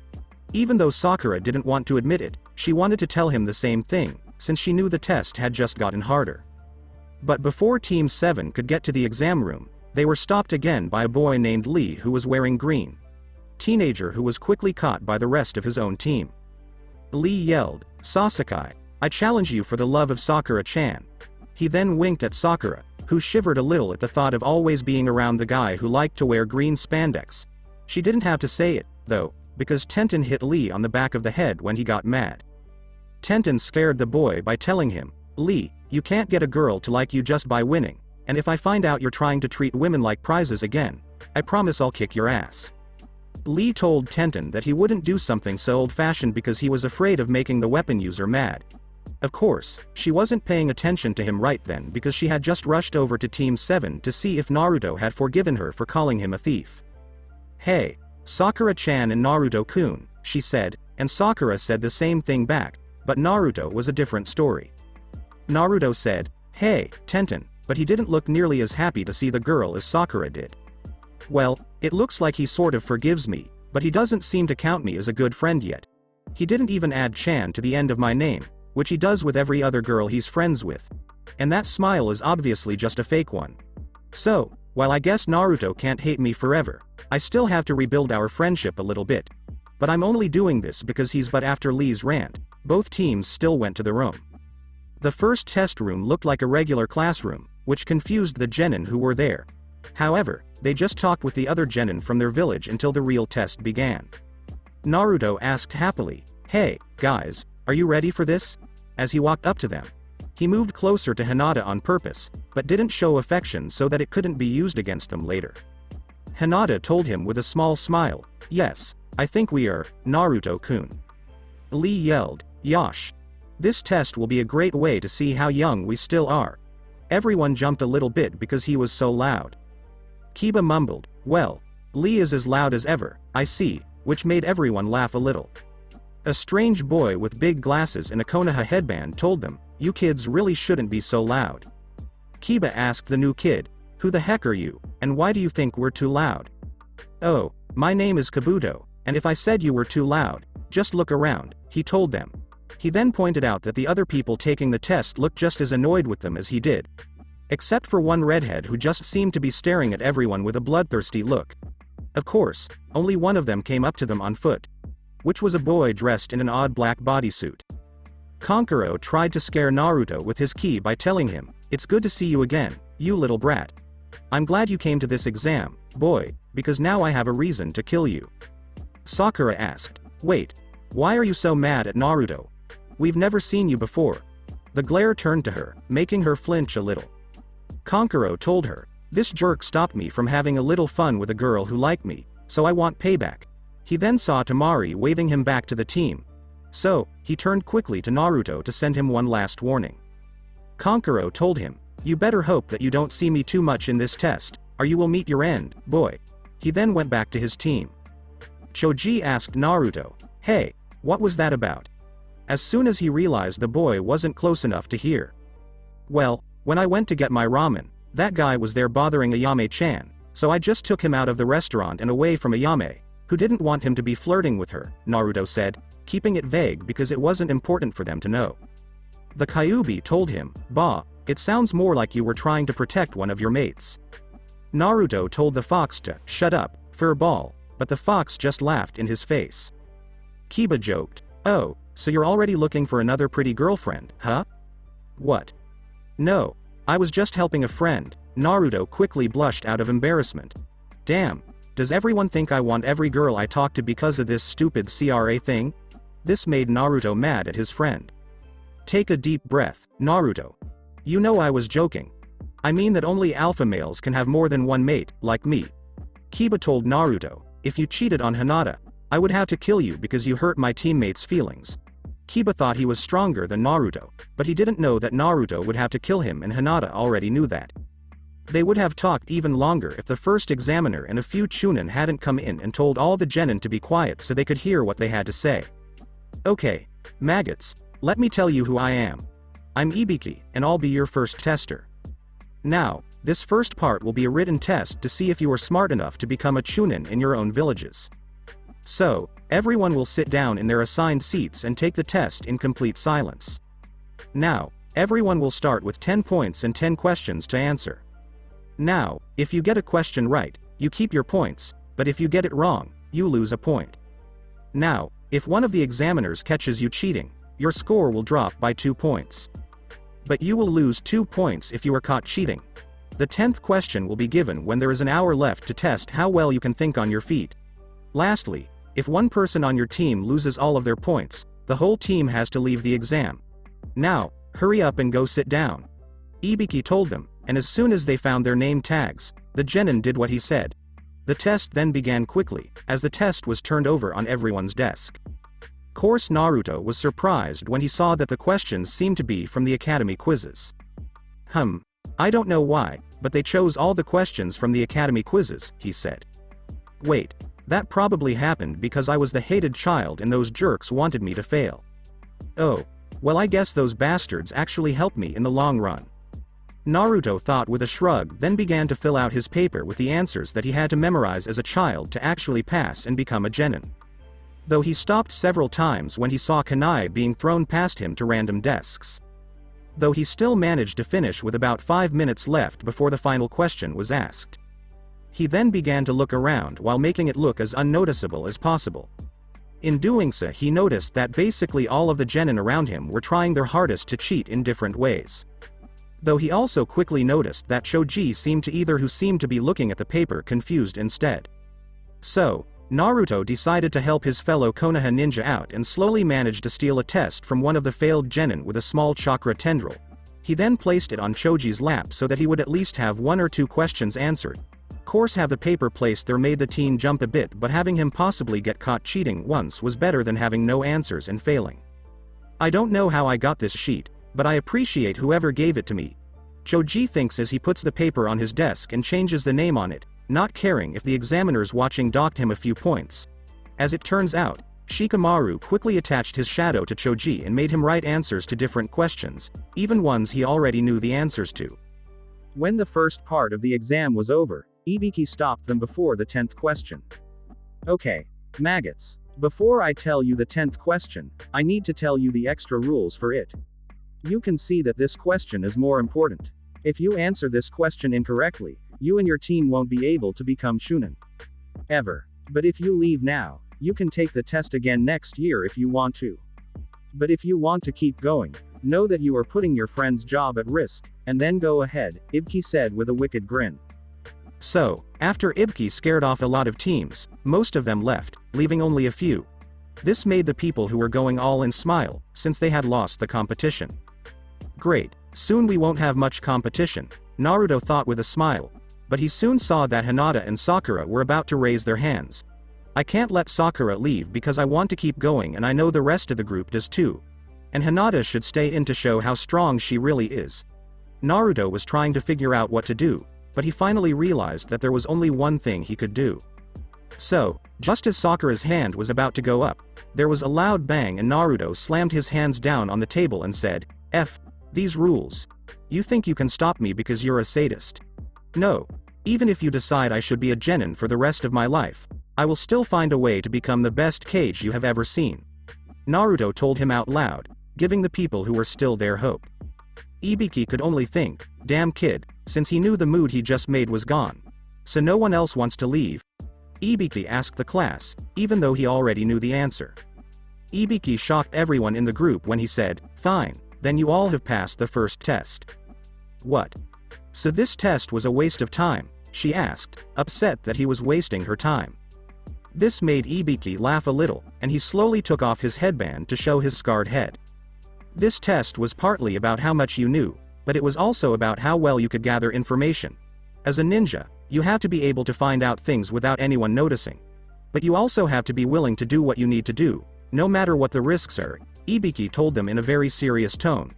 Even though Sakura didn't want to admit it, she wanted to tell him the same thing, since she knew the test had just gotten harder. But before Team 7 could get to the exam room, they were stopped again by a boy named Lee who was wearing green. Teenager who was quickly caught by the rest of his own team. Lee yelled, Sasuke, I challenge you for the love of Sakura-chan. He then winked at Sakura, who shivered a little at the thought of always being around the guy who liked to wear green spandex. She didn't have to say it, though, because Tenten hit Lee on the back of the head when he got mad. Tenten scared the boy by telling him, "Lee, you can't get a girl to like you just by winning, and if I find out you're trying to treat women like prizes again, I promise I'll kick your ass." Lee told Tenten that he wouldn't do something so old-fashioned because he was afraid of making the weapon user mad. Of course, she wasn't paying attention to him right then because she had just rushed over to Team 7 to see if Naruto had forgiven her for calling him a thief. "Hey, Sakura-chan and Naruto-kun," she said, and Sakura said the same thing back, but Naruto was a different story. Naruto said, "Hey, Tenten," but he didn't look nearly as happy to see the girl as Sakura did. "Well, it looks like he sort of forgives me, but he doesn't seem to count me as a good friend yet. He didn't even add Chan to the end of my name, which he does with every other girl he's friends with. And that smile is obviously just a fake one. So, while I guess Naruto can't hate me forever, I still have to rebuild our friendship a little bit. But I'm only doing this because he's." But after Lee's rant, both teams still went to the room. The first test room looked like a regular classroom, which confused the genin who were there. However, they just talked with the other genin from their village until the real test began. Naruto asked happily, "Hey, guys, are you ready for this?" As he walked up to them. He moved closer to Hinata on purpose, but didn't show affection so that it couldn't be used against them later. Hinata told him with a small smile, "Yes, I think we are, Naruto-kun." Lee yelled, "Yosh! This test will be a great way to see how young we still are." Everyone jumped a little bit because he was so loud. Kiba mumbled, "Well, Lee is as loud as ever, I see," which made everyone laugh a little. A strange boy with big glasses and a Konoha headband told them, "You kids really shouldn't be so loud." Kiba asked the new kid, "Who the heck are you, and why do you think we're too loud?" "Oh, my name is Kabuto, and if I said you were too loud, just look around," he told them. He then pointed out that the other people taking the test looked just as annoyed with them as he did. Except for one redhead who just seemed to be staring at everyone with a bloodthirsty look. Of course, only one of them came up to them on foot. Which was a boy dressed in an odd black bodysuit. Kankuro tried to scare Naruto with his ki by telling him, "It's good to see you again, you little brat. I'm glad you came to this exam, boy, because now I have a reason to kill you." Sakura asked, "Wait, why are you so mad at Naruto? We've never seen you before." The glare turned to her, making her flinch a little. Kankuro told her, "This jerk stopped me from having a little fun with a girl who liked me, so I want payback." He then saw Tamari waving him back to the team. So, he turned quickly to Naruto to send him one last warning. Kankuro told him, "You better hope that you don't see me too much in this test, or you will meet your end, boy." He then went back to his team. Choji asked Naruto, "Hey, what was that about?" As soon as he realized the boy wasn't close enough to hear. "Well, when I went to get my ramen, that guy was there bothering Ayame-chan, so I just took him out of the restaurant and away from Ayame, who didn't want him to be flirting with her," Naruto said, keeping it vague because it wasn't important for them to know. The Kyubi told him, "Bah, it sounds more like you were trying to protect one of your mates." Naruto told the fox to shut up, fur ball, but the fox just laughed in his face. Kiba joked, "Oh, so you're already looking for another pretty girlfriend, huh?" "What? No, I was just helping a friend." Naruto quickly blushed out of embarrassment. "Damn, does everyone think I want every girl I talk to because of this stupid CRA thing?" This made Naruto mad at his friend. "Take a deep breath, Naruto. You know I was joking. I mean that only alpha males can have more than one mate, like me." Kiba told Naruto, "If you cheated on Hinata, I would have to kill you because you hurt my teammates' feelings." Kiba thought he was stronger than Naruto, but he didn't know that Naruto would have to kill him, and Hinata already knew that. They would have talked even longer if the first examiner and a few chunin hadn't come in and told all the genin to be quiet so they could hear what they had to say. "Okay, maggots, let me tell you who I am. I'm Ibiki, and I'll be your first tester. Now, this first part will be a written test to see if you are smart enough to become a chunin in your own villages. So, everyone will sit down in their assigned seats and take the test in complete silence. Now, everyone will start with 10 points and 10 questions to answer. Now, if you get a question right, you keep your points, but if you get it wrong, you lose a point. Now, if one of the examiners catches you cheating, your score will drop by 2 points. But you will lose 2 points if you are caught cheating. The 10th question will be given when there is an hour left to test how well you can think on your feet. Lastly, if one person on your team loses all of their points, The whole team has to leave the exam. Now, hurry up and go sit down. Ibiki told them, and as soon as they found their name tags, the genin did what he said. The test then began quickly, as the test was turned over on everyone's desk. Course Naruto was surprised when he saw that the questions seemed to be from the academy quizzes. I don't know why, but they chose all the questions from the academy quizzes, he said. Wait, that probably happened because I was the hated child and those jerks wanted me to fail. Oh, well I guess those bastards actually helped me in the long run. Naruto thought with a shrug, then began to fill out his paper with the answers that he had to memorize as a child to actually pass and become a genin. Though he stopped several times when he saw kunai being thrown past him to random desks. Though he still managed to finish with about 5 minutes left before the final question was asked. He then began to look around while making it look as unnoticeable as possible. In doing so, he noticed that basically all of the genin around him were trying their hardest to cheat in different ways. Though he also quickly noticed that Choji seemed to be looking at the paper confused instead. So, Naruto decided to help his fellow Konoha ninja out and slowly managed to steal a test from one of the failed genin with a small chakra tendril. He then placed it on Choji's lap so that he would at least have 1 or 2 questions answered. Course have the paper placed there made the teen jump a bit, but having him possibly get caught cheating once was better than having no answers and failing. I don't know how I got this sheet, but I appreciate whoever gave it to me. Choji thinks as he puts the paper on his desk and changes the name on it, not caring if the examiners watching docked him a few points. As it turns out, Shikamaru quickly attached his shadow to Choji and made him write answers to different questions, even ones he already knew the answers to. When the first part of the exam was over, Ibiki stopped them before the 10th question. Okay, maggots. Before I tell you the 10th question, I need to tell you the extra rules for it. You can see that this question is more important. If you answer this question incorrectly, you and your team won't be able to become Chunin. Ever. But if you leave now, you can take the test again next year if you want to. But if you want to keep going, know that you are putting your friend's job at risk, and then go ahead, Ibiki said with a wicked grin. So, after Ibiki scared off a lot of teams, most of them left, leaving only a few. This made the people who were going all in smile, since they had lost the competition. Great, soon we won't have much competition, Naruto thought with a smile. But he soon saw that Hinata and Sakura were about to raise their hands. I can't let Sakura leave because I want to keep going and I know the rest of the group does too. And Hinata should stay in to show how strong she really is. Naruto was trying to figure out what to do, but he finally realized that there was only one thing he could do. So, just as Sakura's hand was about to go up, there was a loud bang and Naruto slammed his hands down on the table and said, F these rules. You think you can stop me because you're a sadist? No. Even if you decide I should be a genin for the rest of my life, I will still find a way to become the best Kage you have ever seen. Naruto told him out loud, giving the people who were still there hope. Ibiki could only think, damn kid, since he knew the mood he just made was gone. So no one else wants to leave? Ibiki asked the class, even though he already knew the answer. Ibiki shocked everyone in the group when he said, fine, then you all have passed the first test. What? So this test was a waste of time, she asked, upset that he was wasting her time. This made Ibiki laugh a little, and he slowly took off his headband to show his scarred head. This test was partly about how much you knew, but it was also about how well you could gather information. As a ninja, you have to be able to find out things without anyone noticing. But you also have to be willing to do what you need to do, no matter what the risks are, Ibiki told them in a very serious tone.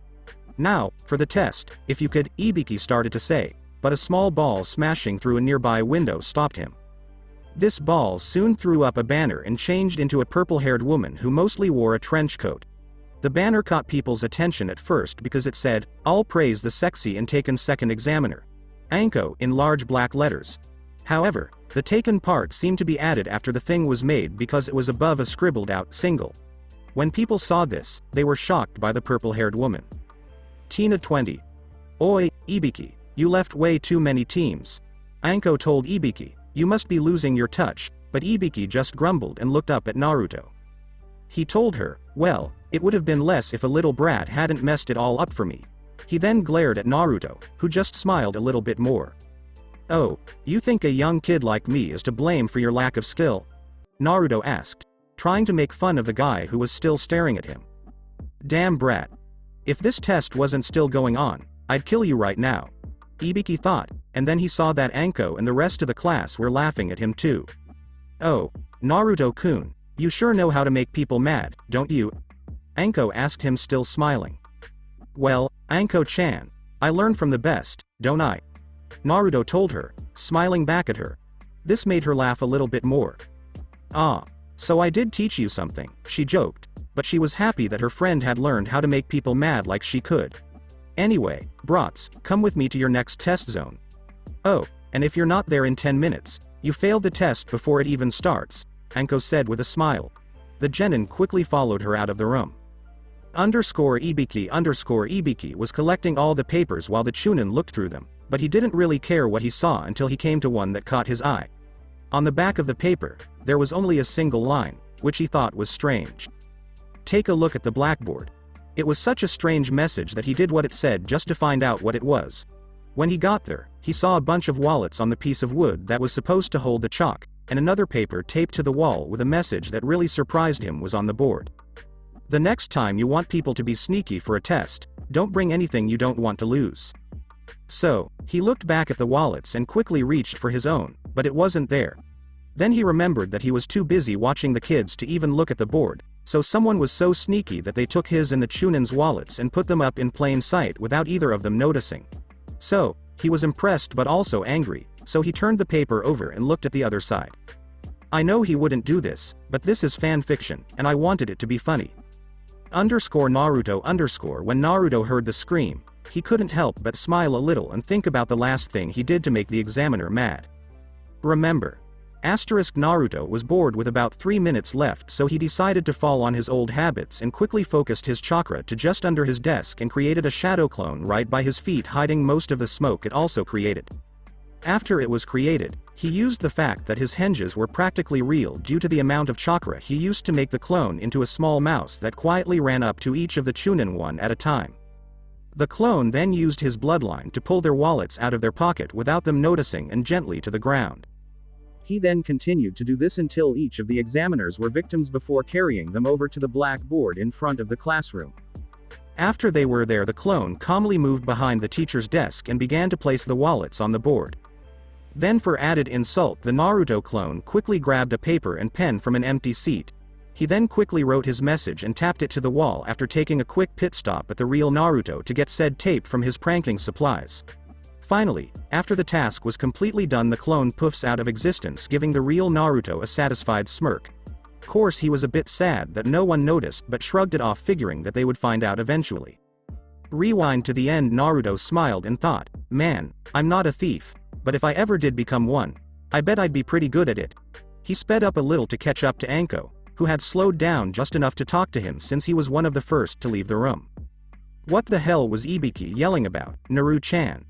Now, for the test, if you could, Ibiki started to say, but a small ball smashing through a nearby window stopped him. This ball soon threw up a banner and changed into a purple-haired woman who mostly wore a trench coat. The banner caught people's attention at first because it said, all praise the sexy and taken second examiner. Anko in large black letters. However, the taken part seemed to be added after the thing was made because it was above a scribbled-out single. When people saw this, they were shocked by the purple-haired woman. Tina 20. Oi, Ibiki, you left way too many teams. Anko told Ibiki, you must be losing your touch, but Ibiki just grumbled and looked up at Naruto. He told her, well, it would have been less if a little brat hadn't messed it all up for me. He then glared at Naruto, who just smiled a little bit more. Oh, you think a young kid like me is to blame for your lack of skill? Naruto asked. trying to make fun of the guy who was still staring at him. Damn brat. If this test wasn't still going on, I'd kill you right now. Ibiki thought, and then he saw that Anko and the rest of the class were laughing at him too. Oh, Naruto-kun, you sure know how to make people mad, don't you? Anko asked him, still smiling. Well, Anko-chan, I learn from the best, don't I? Naruto told her, smiling back at her. This made her laugh a little bit more. Ah, so I did teach you something, she joked, but she was happy that her friend had learned how to make people mad like she could. Anyway, brats, come with me to your next test zone. Oh, and if you're not there in 10 minutes, you failed the test before it even starts, Anko said with a smile. The genin quickly followed her out of the room. Ibiki was collecting all the papers while the Chunin looked through them, but he didn't really care what he saw until he came to one that caught his eye. On the back of the paper, there was only a single line, which he thought was strange. Take a look at the blackboard. It was such a strange message that he did what it said just to find out what it was. When he got there, he saw a bunch of wallets on the piece of wood that was supposed to hold the chalk, and another paper taped to the wall with a message that really surprised him was on the board. The next time you want people to be sneaky for a test, don't bring anything you don't want to lose. So, he looked back at the wallets and quickly reached for his own, but it wasn't there. Then he remembered that he was too busy watching the kids to even look at the board, so someone was so sneaky that they took his and the Chunin's wallets and put them up in plain sight without either of them noticing. So, he was impressed but also angry, so he turned the paper over and looked at the other side. I know he wouldn't do this, but this is fan fiction, and I wanted it to be funny. Naruto. When Naruto heard the scream, he couldn't help but smile a little and think about the last thing he did to make the examiner mad. Remember. Naruto was bored with about 3 minutes left, so he decided to fall on his old habits and quickly focused his chakra to just under his desk and created a shadow clone right by his feet, hiding most of the smoke it also created. After it was created, he used the fact that his hinges were practically real due to the amount of chakra he used to make the clone into a small mouse that quietly ran up to each of the Chunin one at a time. The clone then used his bloodline to pull their wallets out of their pocket without them noticing and gently to the ground. He then continued to do this until each of the examiners were victims before carrying them over to the blackboard in front of the classroom. After they were there, the clone calmly moved behind the teacher's desk and began to place the wallets on the board. Then, for added insult, the Naruto clone quickly grabbed a paper and pen from an empty seat. He then quickly wrote his message and tapped it to the wall after taking a quick pit stop at the real Naruto to get said tape from his pranking supplies. Finally, after the task was completely done, the clone poofs out of existence, giving the real Naruto a satisfied smirk. Of course, he was a bit sad that no one noticed but shrugged it off, figuring that they would find out eventually. Rewind to the end. Naruto smiled and thought, man, I'm not a thief, but if I ever did become one, I bet I'd be pretty good at it. He sped up a little to catch up to Anko, who had slowed down just enough to talk to him since he was one of the first to leave the room. What the hell was Ibiki yelling about, Naru-chan?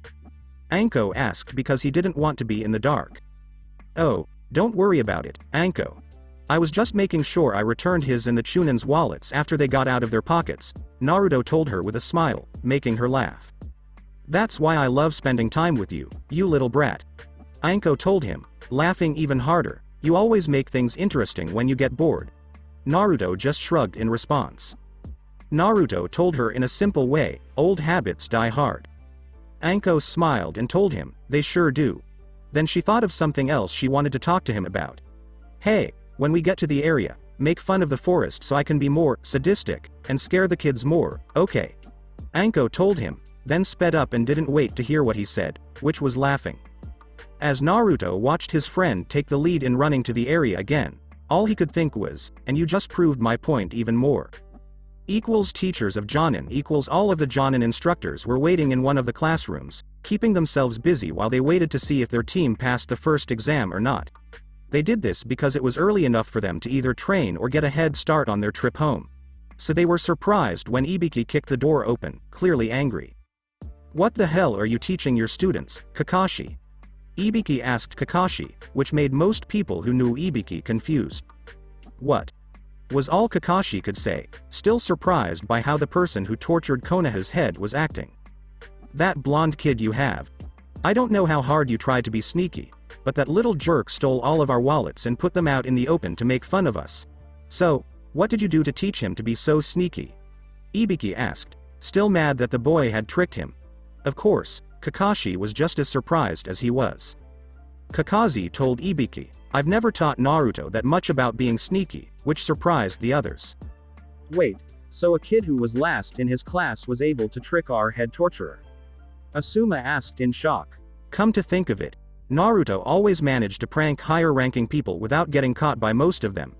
Anko asked because he didn't want to be in the dark. Oh, don't worry about it, Anko. I was just making sure I returned his and the Chunin's wallets after they got out of their pockets, Naruto told her with a smile, making her laugh. That's why I love spending time with you, you little brat. Anko told him, laughing even harder, you always make things interesting when you get bored. Naruto just shrugged in response. Naruto told her in a simple way, old habits die hard. Anko smiled and told him, they sure do. Then she thought of something else she wanted to talk to him about. Hey, when we get to the area, make fun of the forest so I can be more sadistic and scare the kids more, okay? Anko told him, then sped up and didn't wait to hear what he said, which was laughing. As Naruto watched his friend take the lead in running to the area again, all he could think was, and you just proved my point even more. Teachers of Jonin all of the Jonin instructors were waiting in one of the classrooms, keeping themselves busy while they waited to see if their team passed the first exam or not. They did this because it was early enough for them to either train or get a head start on their trip home. So they were surprised when Ibiki kicked the door open, clearly angry. What the hell are you teaching your students, Kakashi? Ibiki asked Kakashi, which made most people who knew Ibiki confused. What? Was all Kakashi could say, still surprised by how the person who tortured Konoha's head was acting. That blonde kid you have. I don't know how hard you tried to be sneaky, but that little jerk stole all of our wallets and put them out in the open to make fun of us. So, what did you do to teach him to be so sneaky? Ibiki asked, still mad that the boy had tricked him. Of course, Kakashi was just as surprised as he was. Kakashi told Ibiki, I've never taught Naruto that much about being sneaky, which surprised the others. Wait, so a kid who was last in his class was able to trick our head torturer? Asuma asked in shock. Come to think of it, Naruto always managed to prank higher-ranking people without getting caught by most of them.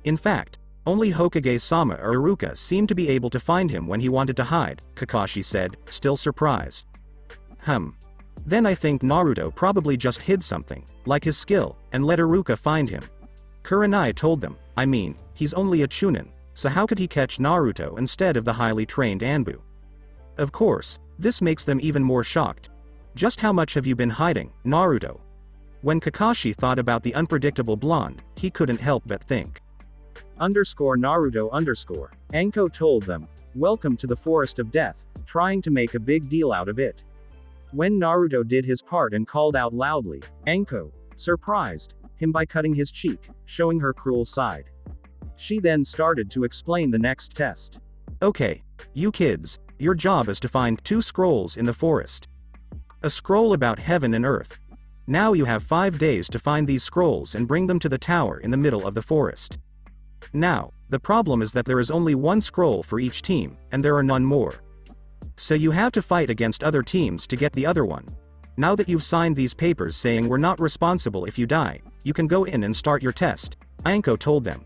In fact, only Hokage-sama or Iruka seemed to be able to find him when he wanted to hide, Kakashi said, still surprised. Then I think Naruto probably just hid something, like his skill, and let Iruka find him. Kurenai told them, I mean, he's only a chunin, so how could he catch Naruto instead of the highly trained Anbu? Of course, this makes them even more shocked. Just how much have you been hiding, Naruto? When Kakashi thought about the unpredictable blonde, he couldn't help but think. Naruto_. Anko told them, welcome to the Forest of Death, trying to make a big deal out of it. When Naruto did his part and called out loudly, Anko surprised him by cutting his cheek, showing her cruel side. She then started to explain the next test. Okay, you kids, your job is to find 2 scrolls in the forest. A scroll about heaven and earth. Now you have 5 days to find these scrolls and bring them to the tower in the middle of the forest. Now, the problem is that there is only 1 scroll for each team, and there are none more. So you have to fight against other teams to get the other one. Now that you've signed these papers saying we're not responsible if you die, you can go in and start your test, Anko told them.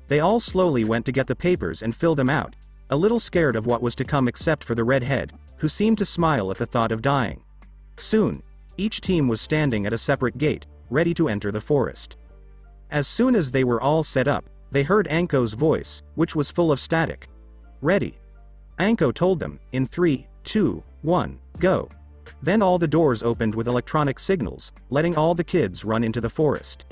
They all slowly went to get the papers and fill them out, a little scared of what was to come except for the redhead, who seemed to smile at the thought of dying. Soon, each team was standing at a separate gate, ready to enter the forest. As soon as they were all set up, they heard Anko's voice, which was full of static. Ready. Anko told them, in 3, 2, 1, go. Then all the doors opened with electronic signals, letting all the kids run into the forest.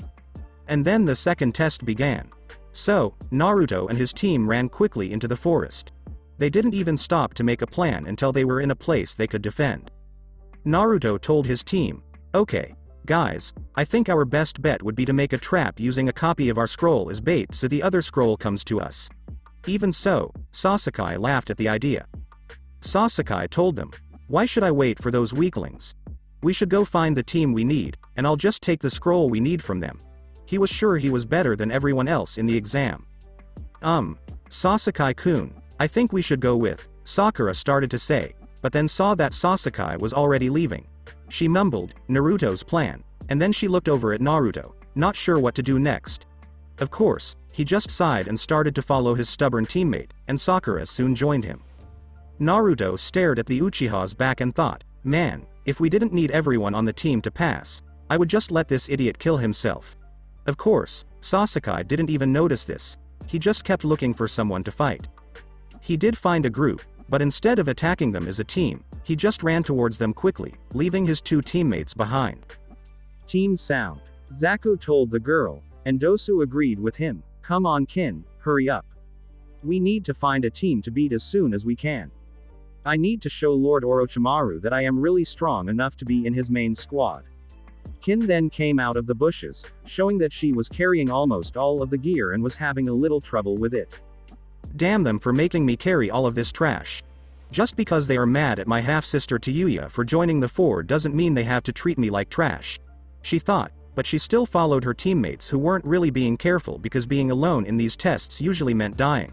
And then the second test began. So, Naruto and his team ran quickly into the forest. They didn't even stop to make a plan until they were in a place they could defend. Naruto told his team, okay, guys, I think our best bet would be to make a trap using a copy of our scroll as bait so the other scroll comes to us. Even so, Sasuke laughed at the idea. Sasuke told them, why should I wait for those weaklings? We should go find the team we need, and I'll just take the scroll we need from them. He was sure he was better than everyone else in the exam. Sasuke-kun, I think we should go with, Sakura started to say, but then saw that Sasuke was already leaving. She mumbled, Naruto's plan, and then she looked over at Naruto, not sure what to do next. Of course, he just sighed and started to follow his stubborn teammate, and Sakura soon joined him. Naruto stared at the Uchiha's back and thought, man, if we didn't need everyone on the team to pass, I would just let this idiot kill himself. Of course, Sasuke didn't even notice this, he just kept looking for someone to fight. He did find a group, but instead of attacking them as a team, he just ran towards them quickly, leaving his 2 teammates behind. Team sound. Zaku told the girl, and Dosu agreed with him, come on Kin, hurry up. We need to find a team to beat as soon as we can. I need to show Lord Orochimaru that I am really strong enough to be in his main squad. Kin then came out of the bushes, showing that she was carrying almost all of the gear and was having a little trouble with it. Damn them for making me carry all of this trash. Just because they are mad at my half-sister Tayuya for joining the 4 doesn't mean they have to treat me like trash. She thought, but she still followed her teammates who weren't really being careful because being alone in these tests usually meant dying.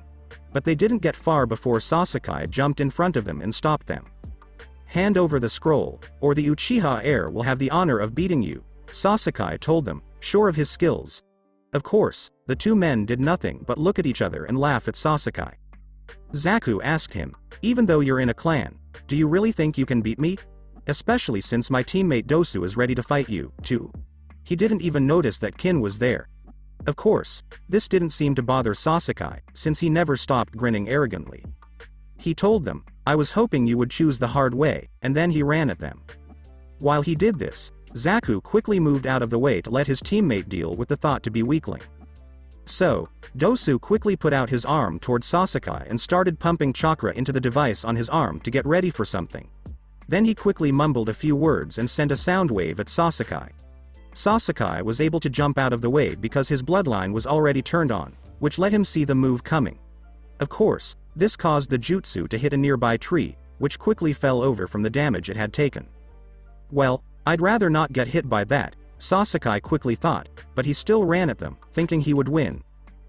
But they didn't get far before Sasuke jumped in front of them and stopped them. Hand over the scroll, or the Uchiha heir will have the honor of beating you, Sasuke told them, sure of his skills. Of course, the 2 men did nothing but look at each other and laugh at Sasuke. Zaku asked him, even though you're in a clan, do you really think you can beat me? Especially since my teammate Dosu is ready to fight you, too. He didn't even notice that Kin was there. Of course, this didn't seem to bother Sasuke, since he never stopped grinning arrogantly. He told them, I was hoping you would choose the hard way, and then he ran at them. While he did this, Zaku quickly moved out of the way to let his teammate deal with the thought to be weakling. So, Dosu quickly put out his arm towards Sasuke and started pumping chakra into the device on his arm to get ready for something. Then he quickly mumbled a few words and sent a sound wave at Sasuke. Sasuke was able to jump out of the way because his bloodline was already turned on, which let him see the move coming. Of course, this caused the jutsu to hit a nearby tree, which quickly fell over from the damage it had taken. Well, I'd rather not get hit by that, Sasuke quickly thought, but he still ran at them, thinking he would win.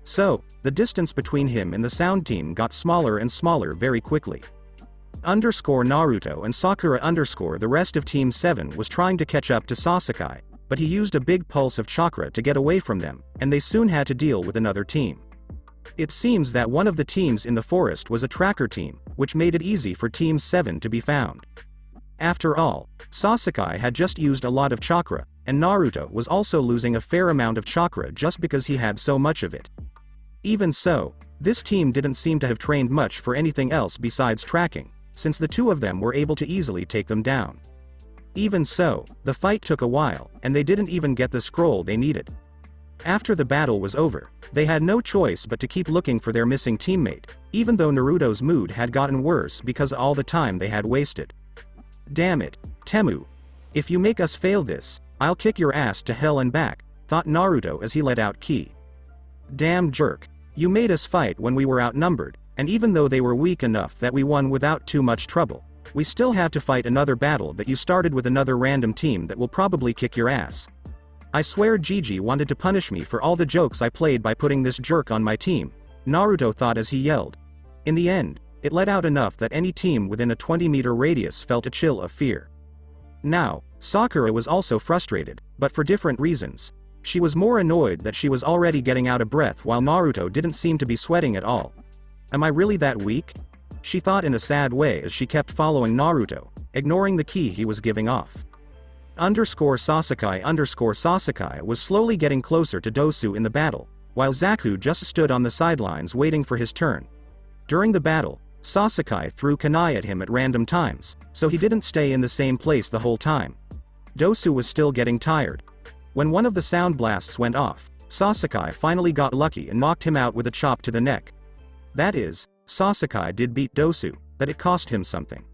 So, the distance between him and the sound team got smaller and smaller very quickly. Naruto and Sakura the rest of Team 7 was trying to catch up to Sasuke, but he used a big pulse of chakra to get away from them, and they soon had to deal with another team. It seems that one of the teams in the forest was a tracker team, which made it easy for Team 7 to be found. After all, Sasuke had just used a lot of chakra, and Naruto was also losing a fair amount of chakra just because he had so much of it. Even so, this team didn't seem to have trained much for anything else besides tracking, since the two of them were able to easily take them down. Even so, the fight took a while, and they didn't even get the scroll they needed. After the battle was over, they had no choice but to keep looking for their missing teammate, even though Naruto's mood had gotten worse because of all the time they had wasted. Damn it, Temu. If you make us fail this, I'll kick your ass to hell and back, thought Naruto as he let out ki. Damn jerk. You made us fight when we were outnumbered, and even though they were weak enough that we won without too much trouble, we still have to fight another battle that you started with another random team that will probably kick your ass. I swear Gigi wanted to punish me for all the jokes I played by putting this jerk on my team, Naruto thought as he yelled. In the end, it let out enough that any team within a 20-meter radius felt a chill of fear. Now, Sakura was also frustrated, but for different reasons. She was more annoyed that she was already getting out of breath while Naruto didn't seem to be sweating at all. Am I really that weak? She thought in a sad way as she kept following Naruto, ignoring the ki he was giving off. Sasuke was slowly getting closer to Dosu in the battle, while Zaku just stood on the sidelines waiting for his turn. During the battle, Sasuke threw kunai at him at random times, so he didn't stay in the same place the whole time. Dosu was still getting tired. When one of the sound blasts went off, Sasuke finally got lucky and knocked him out with a chop to the neck. That is, Sasuke did beat Dosu, but it cost him something.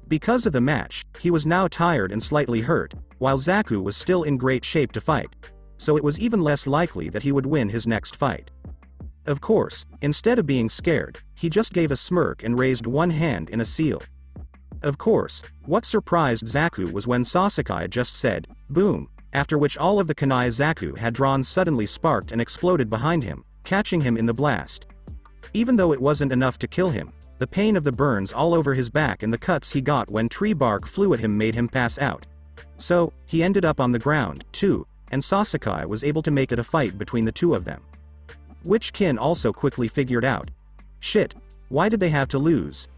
Because of the match, he was now tired and slightly hurt, while Zaku was still in great shape to fight. So it was even less likely that he would win his next fight. Of course, instead of being scared, he just gave a smirk and raised one hand in a seal. Of course, what surprised Zaku was when Sasuke just said, boom, after which all of the kunai Zaku had drawn suddenly sparked and exploded behind him, catching him in the blast. Even though it wasn't enough to kill him, the pain of the burns all over his back and the cuts he got when tree bark flew at him made him pass out. So, he ended up on the ground, too, and Sasuke was able to make it a fight between the two of them. Which Kin also quickly figured out. Shit, why did they have to lose?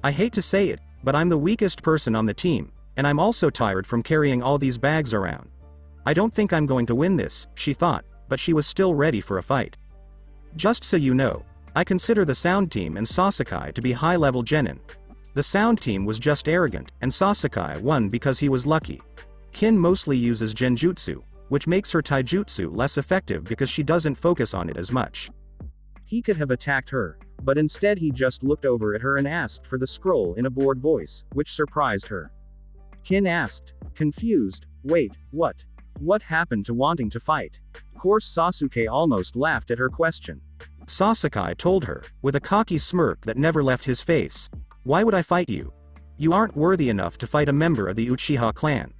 I hate to say it, but I'm the weakest person on the team, and I'm also tired from carrying all these bags around. I don't think I'm going to win this, she thought, but she was still ready for a fight. Just so you know, I consider the sound team and Sasuke to be high-level genin. The sound team was just arrogant, and Sasuke won because he was lucky. Kin mostly uses genjutsu, which makes her taijutsu less effective because she doesn't focus on it as much. He could have attacked her, but instead he just looked over at her and asked for the scroll in a bored voice, which surprised her. Kin asked, confused, wait, what? What happened to wanting to fight? Of course Sasuke almost laughed at her question. Sasuke told her, with a cocky smirk that never left his face. Why would I fight you? You aren't worthy enough to fight a member of the Uchiha clan.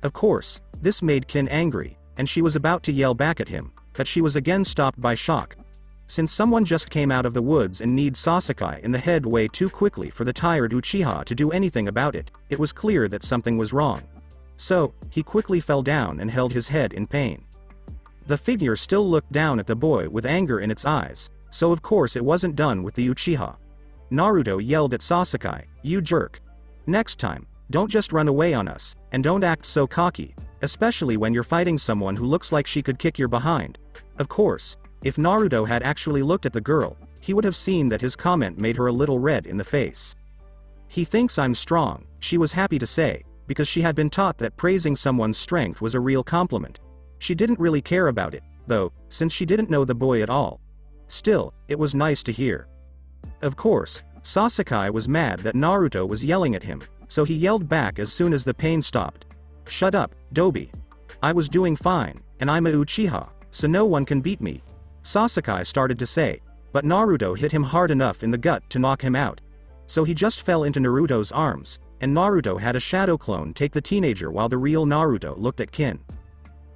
Of course, this made Kin angry, and she was about to yell back at him, but she was again stopped by shock. Since someone just came out of the woods and kneed Sasuke in the head way too quickly for the tired Uchiha to do anything about it, it was clear that something was wrong. So, he quickly fell down and held his head in pain. The figure still looked down at the boy with anger in its eyes, so of course it wasn't done with the Uchiha. Naruto yelled at Sasuke, you jerk. Next time, don't just run away on us, and don't act so cocky, especially when you're fighting someone who looks like she could kick your behind. Of course, if Naruto had actually looked at the girl, he would have seen that his comment made her a little red in the face. He thinks I'm strong, she was happy to say, because she had been taught that praising someone's strength was a real compliment. She didn't really care about it, though, since she didn't know the boy at all. Still, it was nice to hear. Of course, Sasuke was mad that Naruto was yelling at him, so he yelled back as soon as the pain stopped. Shut up, Dobi. I was doing fine, and I'm a Uchiha, so no one can beat me. Sasuke started to say, but Naruto hit him hard enough in the gut to knock him out. So he just fell into Naruto's arms, and Naruto had a shadow clone take the teenager while the real Naruto looked at Kin.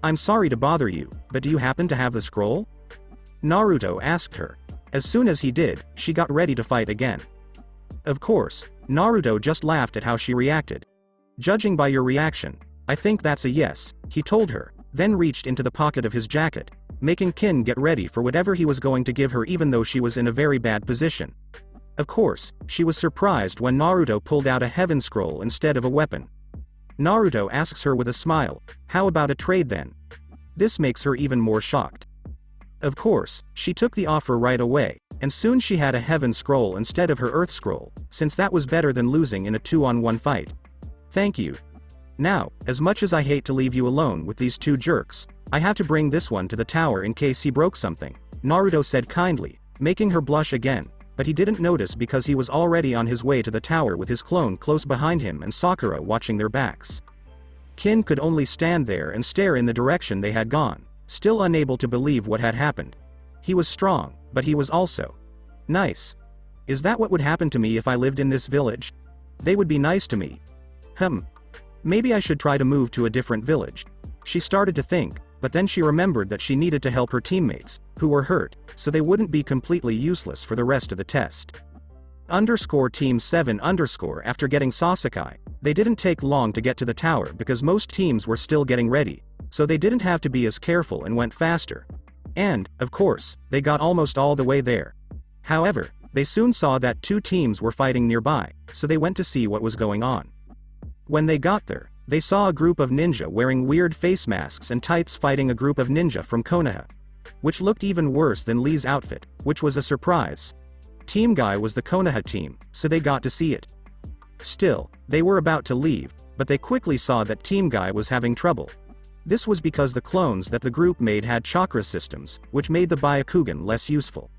I'm sorry to bother you, but do you happen to have the scroll? Naruto asked her. As soon as he did, she got ready to fight again. Of course, Naruto just laughed at how she reacted. Judging by your reaction, I think that's a yes, he told her, then reached into the pocket of his jacket, making Kin get ready for whatever he was going to give her even though she was in a very bad position. Of course, she was surprised when Naruto pulled out a heaven scroll instead of a weapon. Naruto asks her with a smile, how about a trade then? This makes her even more shocked. Of course, she took the offer right away, and soon she had a heaven scroll instead of her earth scroll, since that was better than losing in a 2-on-1 fight. Thank you. Now, as much as I hate to leave you alone with these two jerks, I have to bring this one to the tower in case he broke something, Naruto said kindly, making her blush again, but he didn't notice because he was already on his way to the tower with his clone close behind him and Sakura watching their backs. Kin could only stand there and stare in the direction they had gone, still unable to believe what had happened. He was strong, but he was also nice. Is that what would happen to me if I lived in this village? They would be nice to me. Maybe I should try to move to a different village. She started to think, but then she remembered that she needed to help her teammates, who were hurt, so they wouldn't be completely useless for the rest of the test. Team 7 After getting Sasuke, they didn't take long to get to the tower because most teams were still getting ready, so they didn't have to be as careful and went faster. And, of course, they got almost all the way there. However, they soon saw that two teams were fighting nearby, so they went to see what was going on. When they got there, they saw a group of ninja wearing weird face masks and tights fighting a group of ninja from Konoha, which looked even worse than Lee's outfit, which was a surprise. Team Guy was the Konoha team, so they got to see it. Still, they were about to leave, but they quickly saw that Team Guy was having trouble. This was because the clones that the group made had chakra systems, which made the Byakugan less useful.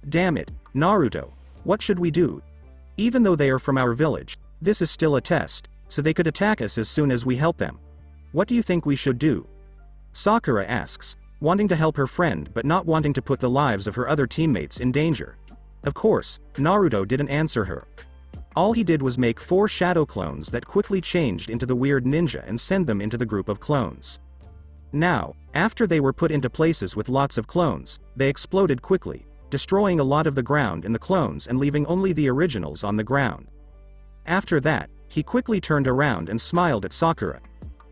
Damn it, Naruto, what should we do? Even though they are from our village, this is still a test, so they could attack us as soon as we help them. What do you think we should do? Sakura asks, wanting to help her friend but not wanting to put the lives of her other teammates in danger. Of course, Naruto didn't answer her. All he did was make 4 shadow clones that quickly changed into the weird ninja and send them into the group of clones. Now, after they were put into places with lots of clones, they exploded quickly, destroying a lot of the ground in the clones and leaving only the originals on the ground. After that, he quickly turned around and smiled at Sakura.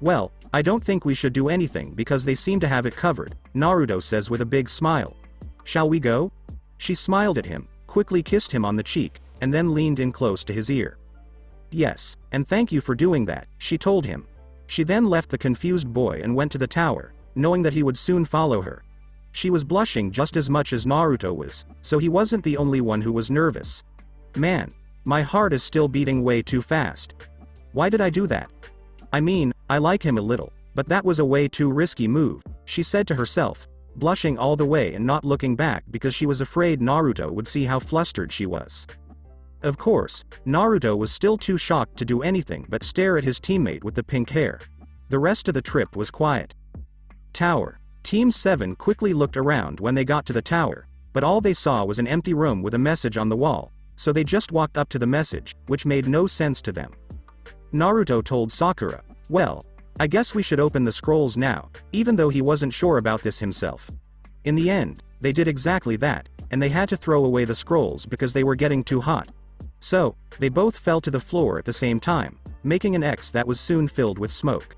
Well, I don't think we should do anything because they seem to have it covered, Naruto says with a big smile. Shall we go? She smiled at him, quickly kissed him on the cheek, and then leaned in close to his ear. Yes, and thank you for doing that, she told him. She then left the confused boy and went to the tower, knowing that he would soon follow her. She was blushing just as much as Naruto was, so he wasn't the only one who was nervous. Man, my heart is still beating way too fast. Why did I do that? I mean, I like him a little, but that was a way too risky move, she said to herself, blushing all the way and not looking back because she was afraid Naruto would see how flustered she was. Of course, Naruto was still too shocked to do anything but stare at his teammate with the pink hair. The rest of the trip was quiet. Tower. Team 7 quickly looked around when they got to the tower, but all they saw was an empty room with a message on the wall, so they just walked up to the message, which made no sense to them. Naruto told Sakura, well, I guess we should open the scrolls now, even though he wasn't sure about this himself. In the end, they did exactly that, and they had to throw away the scrolls because they were getting too hot. So, they both fell to the floor at the same time, making an X that was soon filled with smoke.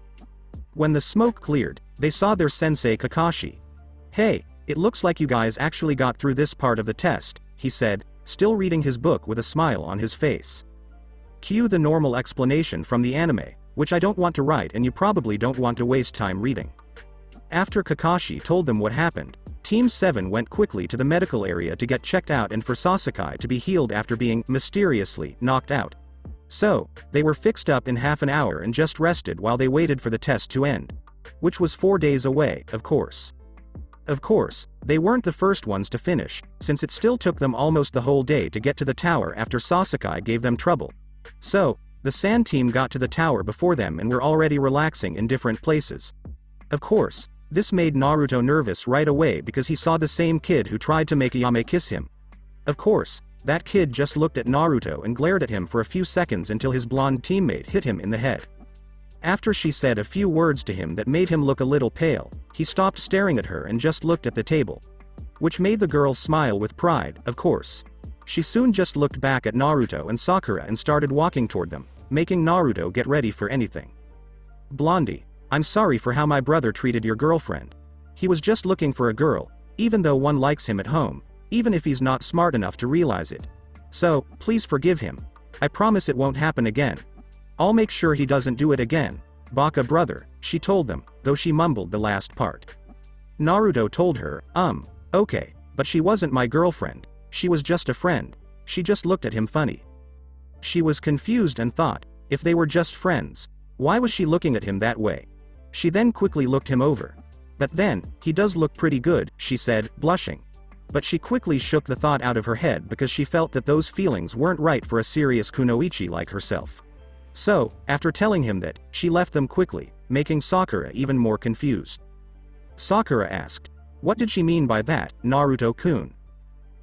When the smoke cleared, they saw their sensei Kakashi. Hey, it looks like you guys actually got through this part of the test, he said, still reading his book with a smile on his face. Cue the normal explanation from the anime, which I don't want to write and you probably don't want to waste time reading. After Kakashi told them what happened, Team 7 went quickly to the medical area to get checked out and for Sasuke to be healed after being, mysteriously, knocked out. So, they were fixed up in half an hour and just rested while they waited for the test to end. Which was 4 days away, of course. Of course, they weren't the first ones to finish, since it still took them almost the whole day to get to the tower after Sasuke gave them trouble. So, the Sand team got to the tower before them and were already relaxing in different places. Of course, This made Naruto nervous right away because he saw the same kid who tried to make Ayame kiss him. Of course, that kid just looked at Naruto and glared at him for a few seconds until his blonde teammate hit him in the head. After she said a few words to him that made him look a little pale, he stopped staring at her and just looked at the table. Which made the girl smile with pride, of course. She soon just looked back at Naruto and Sakura and started walking toward them, making Naruto get ready for anything. Blondie, I'm sorry for how my brother treated your girlfriend. He was just looking for a girl, even though one likes him at home, even if he's not smart enough to realize it. So, please forgive him. I promise it won't happen again. I'll make sure he doesn't do it again. Baka brother, she told them, though she mumbled the last part. Naruto told her, okay, but she wasn't my girlfriend. She was just a friend. She just looked at him funny. She was confused and thought, if they were just friends, why was she looking at him that way? She then quickly looked him over. But then, he does look pretty good, she said, blushing. But she quickly shook the thought out of her head because she felt that those feelings weren't right for a serious kunoichi like herself. So, after telling him that, she left them quickly, making Sakura even more confused. Sakura asked, what did she mean by that, Naruto-kun?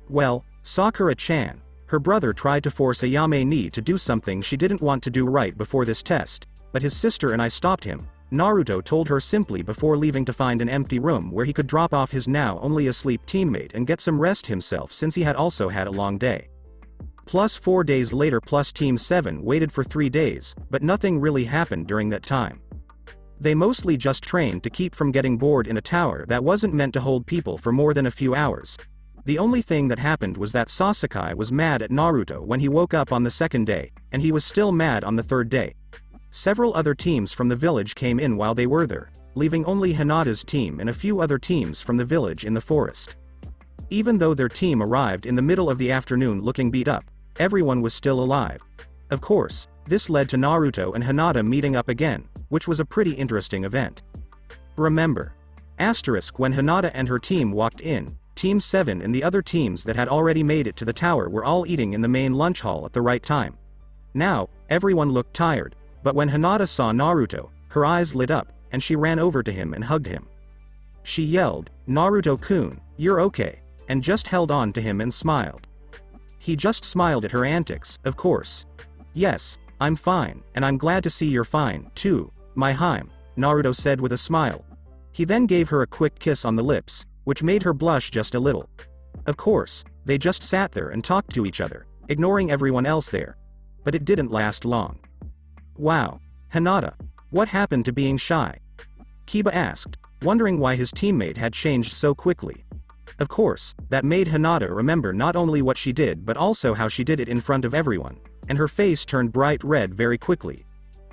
Well, Sakura-chan, her brother tried to force Ayame to do something she didn't want to do right before this test, but his sister and I stopped him, Naruto told her simply before leaving to find an empty room where he could drop off his now only asleep teammate and get some rest himself since he had also had a long day. Plus 4 days later plus Team 7 waited for 3 days, but nothing really happened during that time. They mostly just trained to keep from getting bored in a tower that wasn't meant to hold people for more than a few hours. The only thing that happened was that Sasuke was mad at Naruto when he woke up on the second day, and he was still mad on the third day. Several other teams from the village came in while they were there, leaving only Hinata's team and a few other teams from the village in the forest. Even though their team arrived in the middle of the afternoon looking beat up, everyone was still alive. Of course, this led to Naruto and Hinata meeting up again, which was a pretty interesting event. Remember. When Hinata and her team walked in, Team 7 and the other teams that had already made it to the tower were all eating in the main lunch hall at the right time. Now, everyone looked tired, but when Hinata saw Naruto, her eyes lit up, and she ran over to him and hugged him. She yelled, Naruto-kun, you're okay, and just held on to him and smiled. He just smiled at her antics, of course. Yes, I'm fine, and I'm glad to see you're fine, too, my Haim, Naruto said with a smile. He then gave her a quick kiss on the lips, which made her blush just a little. Of course, they just sat there and talked to each other, ignoring everyone else there. But it didn't last long. Wow, Hinata, what happened to being shy? Kiba asked, wondering why his teammate had changed so quickly. Of course, that made Hinata remember not only what she did but also how she did it in front of everyone, and her face turned bright red very quickly.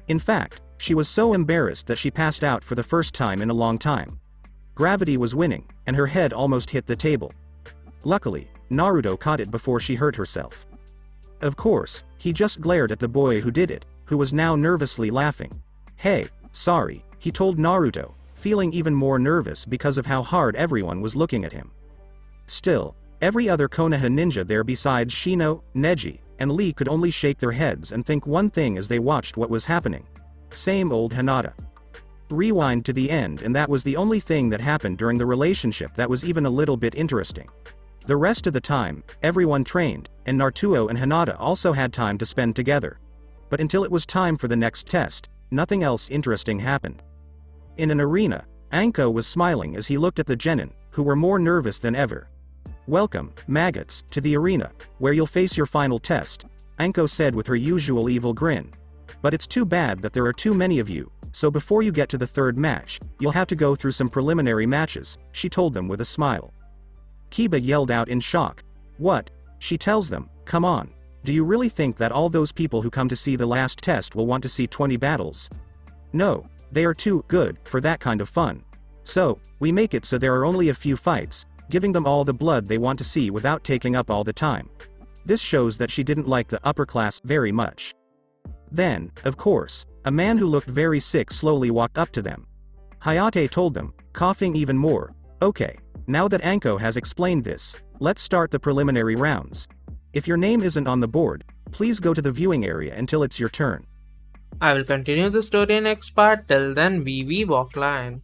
In fact, she was so embarrassed that she passed out for the first time in a long time. Gravity was winning, and her head almost hit the table. Luckily, Naruto caught it before she hurt herself. Of course, he just glared at the boy who did it, who was now nervously laughing. Hey, sorry, he told Naruto, feeling even more nervous because of how hard everyone was looking at him. Still, every other Konoha ninja there besides Shino, Neji, and Lee could only shake their heads and think one thing as they watched what was happening. Same old Hinata. Rewind to the end and that was the only thing that happened during the relationship that was even a little bit interesting. The rest of the time, everyone trained, and Naruto and Hinata also had time to spend together. But until it was time for the next test, nothing else interesting happened. In an arena, Anko was smiling as he looked at the genin, who were more nervous than ever. Welcome, maggots, to the arena, where you'll face your final test, Anko said with her usual evil grin. But it's too bad that there are too many of you, so before you get to the third match, you'll have to go through some preliminary matches, she told them with a smile. Kiba yelled out in shock. What? She tells them, come on. Do you really think that all those people who come to see the last test will want to see 20 battles? No, they are too good for that kind of fun. So, we make it so there are only a few fights, giving them all the blood they want to see without taking up all the time. This shows that she didn't like the upper class very much. Then, of course, a man who looked very sick slowly walked up to them. Hayate told them, coughing even more, okay, now that Anko has explained this, let's start the preliminary rounds. If your name isn't on the board, please go to the viewing area until it's your turn. I will continue the story in next part. Till then, we weeb offline.